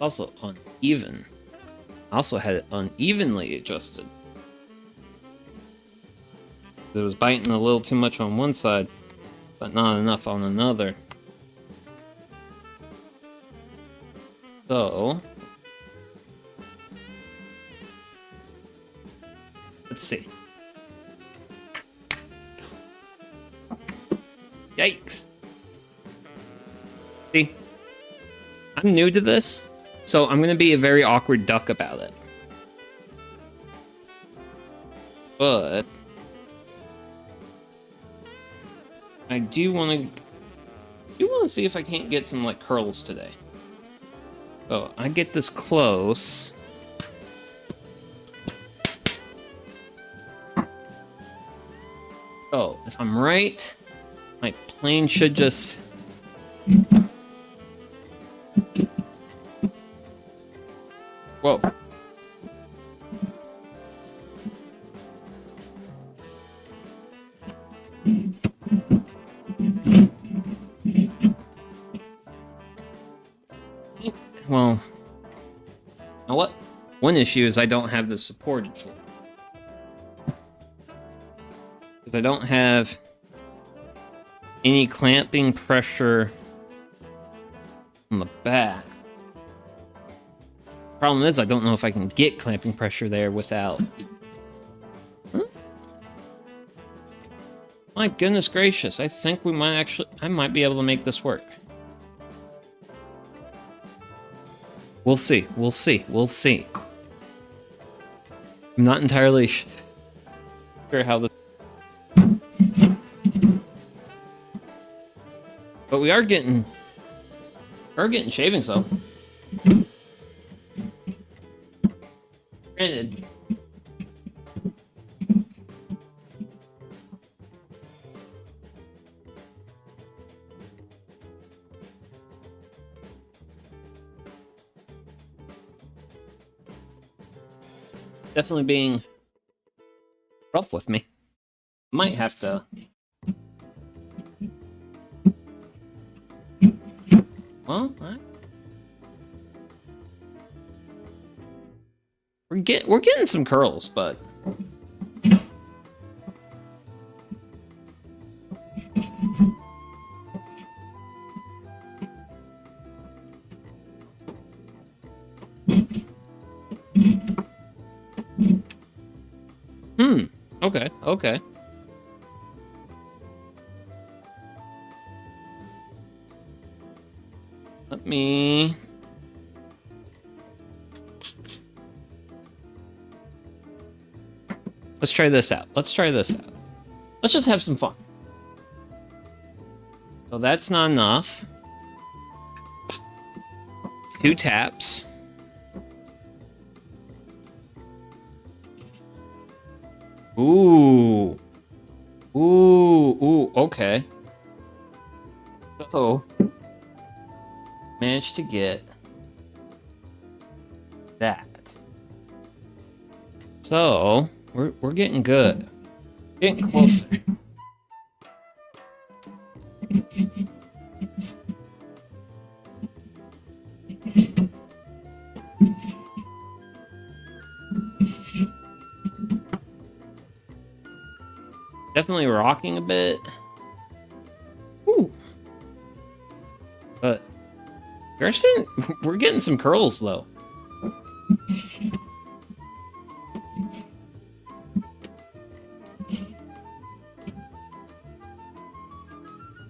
Also uneven. I also had it unevenly adjusted. It was biting a little too much on one side, but not enough on another. So let's see. Yikes. See, I'm new to this, so I'm going to be a very awkward duck about it. But I do want to see if I can't get some like curls today. So I get this close. So if I'm right, my plane should just... Whoa. Well, you know what? One issue is I don't have this supported for. Because I don't have any clamping pressure on the back. Problem is, I don't know if I can get clamping pressure there without... My goodness gracious, I think we might actually... I might be able to make this work. We'll see, we'll see, we'll see. I'm not entirely sure how this... But we are getting shavings though. Granted. Definitely being rough with me. Might have to. Well, we're getting some curls, but okay, okay. Let me... Let's try this out. Let's try this out. Let's just have some fun. So that's not enough. 2 taps. Ooh. Ooh, ooh, okay. So, managed to get that. So, we're getting good. Getting closer. Definitely rocking a bit. Ooh. But we're getting some curls though.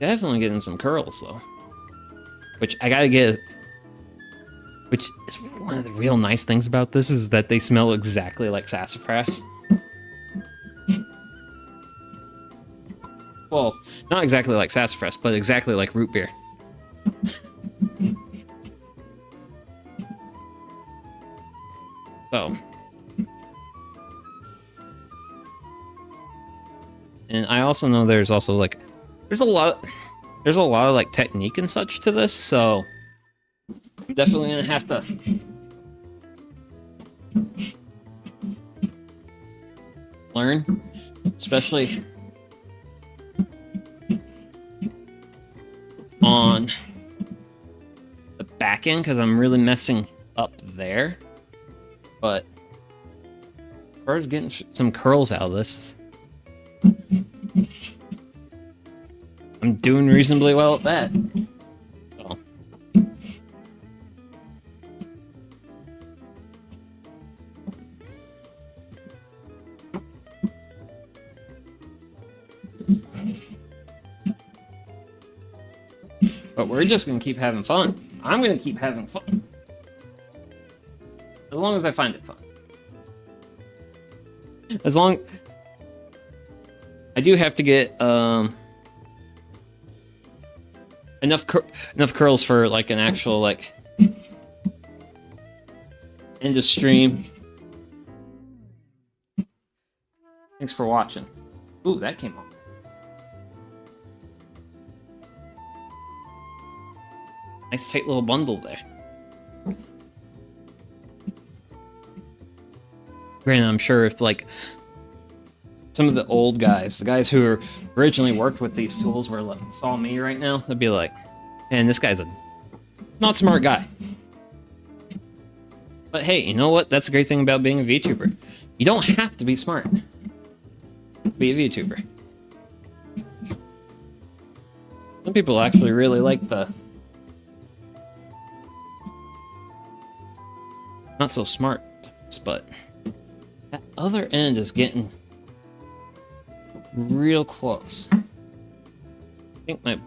Definitely getting some curls though. which I gotta get. Which is one of the real nice things about this is that they smell exactly like sassafras. Well, not exactly like sassafras, but exactly like root beer. So. And I also know there's also like, there's a lot of like technique and such to this, so I'm definitely gonna have to learn, especially on the back end, because I'm really messing up there. But as far as getting some curls out of this, I'm doing reasonably well at that. So. But we're just gonna keep having fun. I'm gonna keep having fun. As long as I find it fun. As long... I do have to get enough curls for like an actual like end of stream. Thanks for watching. Ooh, that came off. Nice tight little bundle there. Granted, I'm sure if like some of the old guys, the guys who originally worked with these tools were like, saw me right now, they'd be like, man, this guy's a not smart guy. But hey, you know what? That's the great thing about being a VTuber. You don't have to be smart to be a VTuber. Some people actually really like the not so smart types, but that other end is getting real close. I think my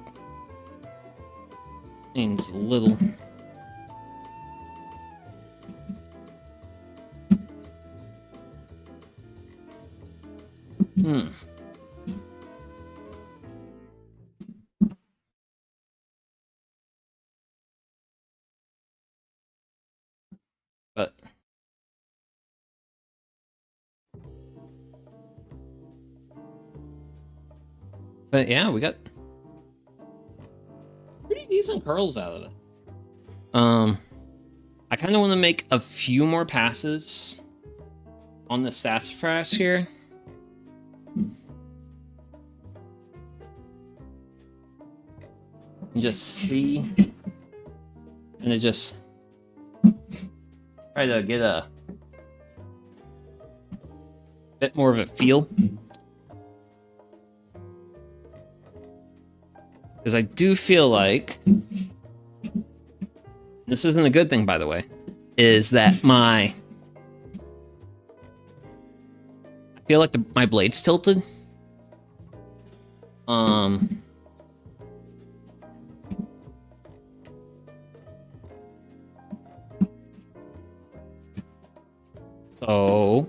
name's a little. But yeah, we got pretty decent curls out of it. I kind of want to make a few more passes on the sassafras here. And just see, and just try to get a bit more of a feel. Because I do feel like, this isn't a good thing, by the way, is that I feel like my blade's tilted. So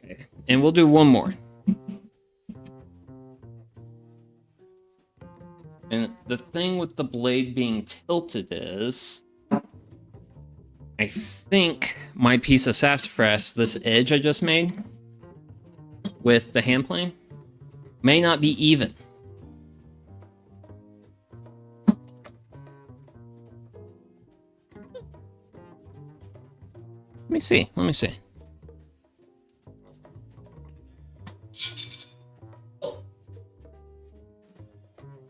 okay, and we'll do one more. And the thing with the blade being tilted is, I think my piece of sassafras, this edge I just made with the hand plane, may not be even. Let me see.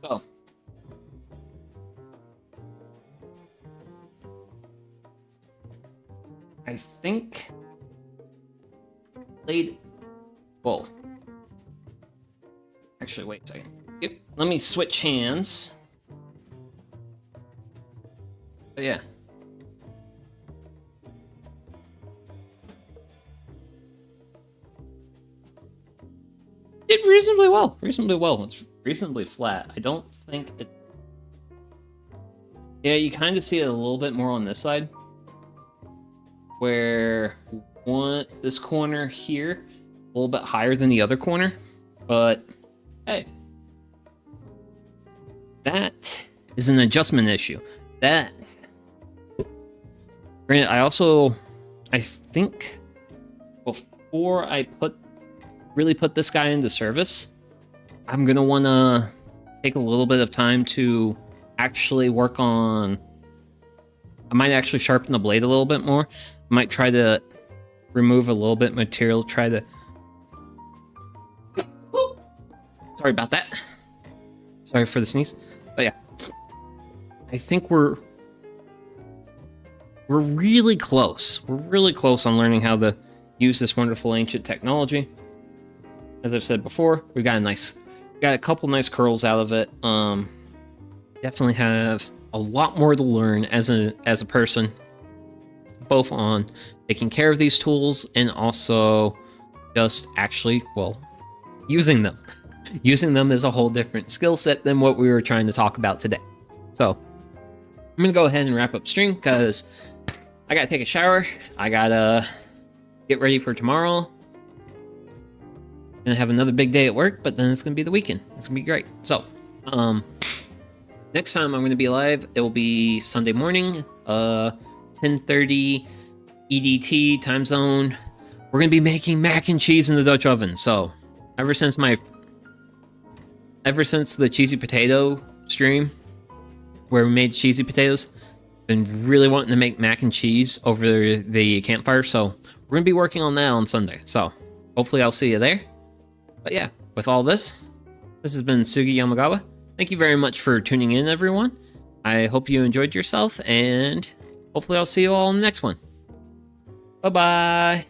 Oh. I think blade. Whoa. Actually, wait a second. Yep. Let me switch hands. But yeah. did reasonably well. Reasonably well. It's reasonably flat. I don't think it... Yeah, you kind of see it a little bit more on this side. Where this corner here, a little bit higher than the other corner. But, hey. That is an adjustment issue. Granted, I think before I really put this guy into service, I'm gonna wanna take a little bit of time to actually work on... I might actually sharpen the blade a little bit more. I might try to remove a little bit of material, try to... Sorry about that. Sorry for the sneeze. But yeah, I think we're really close. We're really close on learning how to use this wonderful ancient technology. As I've said before, we got a couple nice curls out of it. Definitely have a lot more to learn as a person, both on taking care of these tools and also just actually, well, using them. Using them is a whole different skill set than what we were trying to talk about today. So I'm gonna go ahead and wrap up stream because I gotta take a shower. I gotta get ready for tomorrow. Gonna have another big day at work, but then it's gonna be the weekend. It's gonna be great. So next time I'm gonna be live, it will be Sunday morning, 10:30 EDT time zone. We're gonna be making mac and cheese in the Dutch oven. So ever since the cheesy potato stream where we made cheesy potatoes, been really wanting to make mac and cheese over the campfire. So we're gonna be working on that on Sunday. So hopefully I'll see you there. But yeah, with all this has been Sugi Yamagawa. Thank you very much for tuning in, everyone. I hope you enjoyed yourself, and hopefully I'll see you all in the next one. Bye-bye.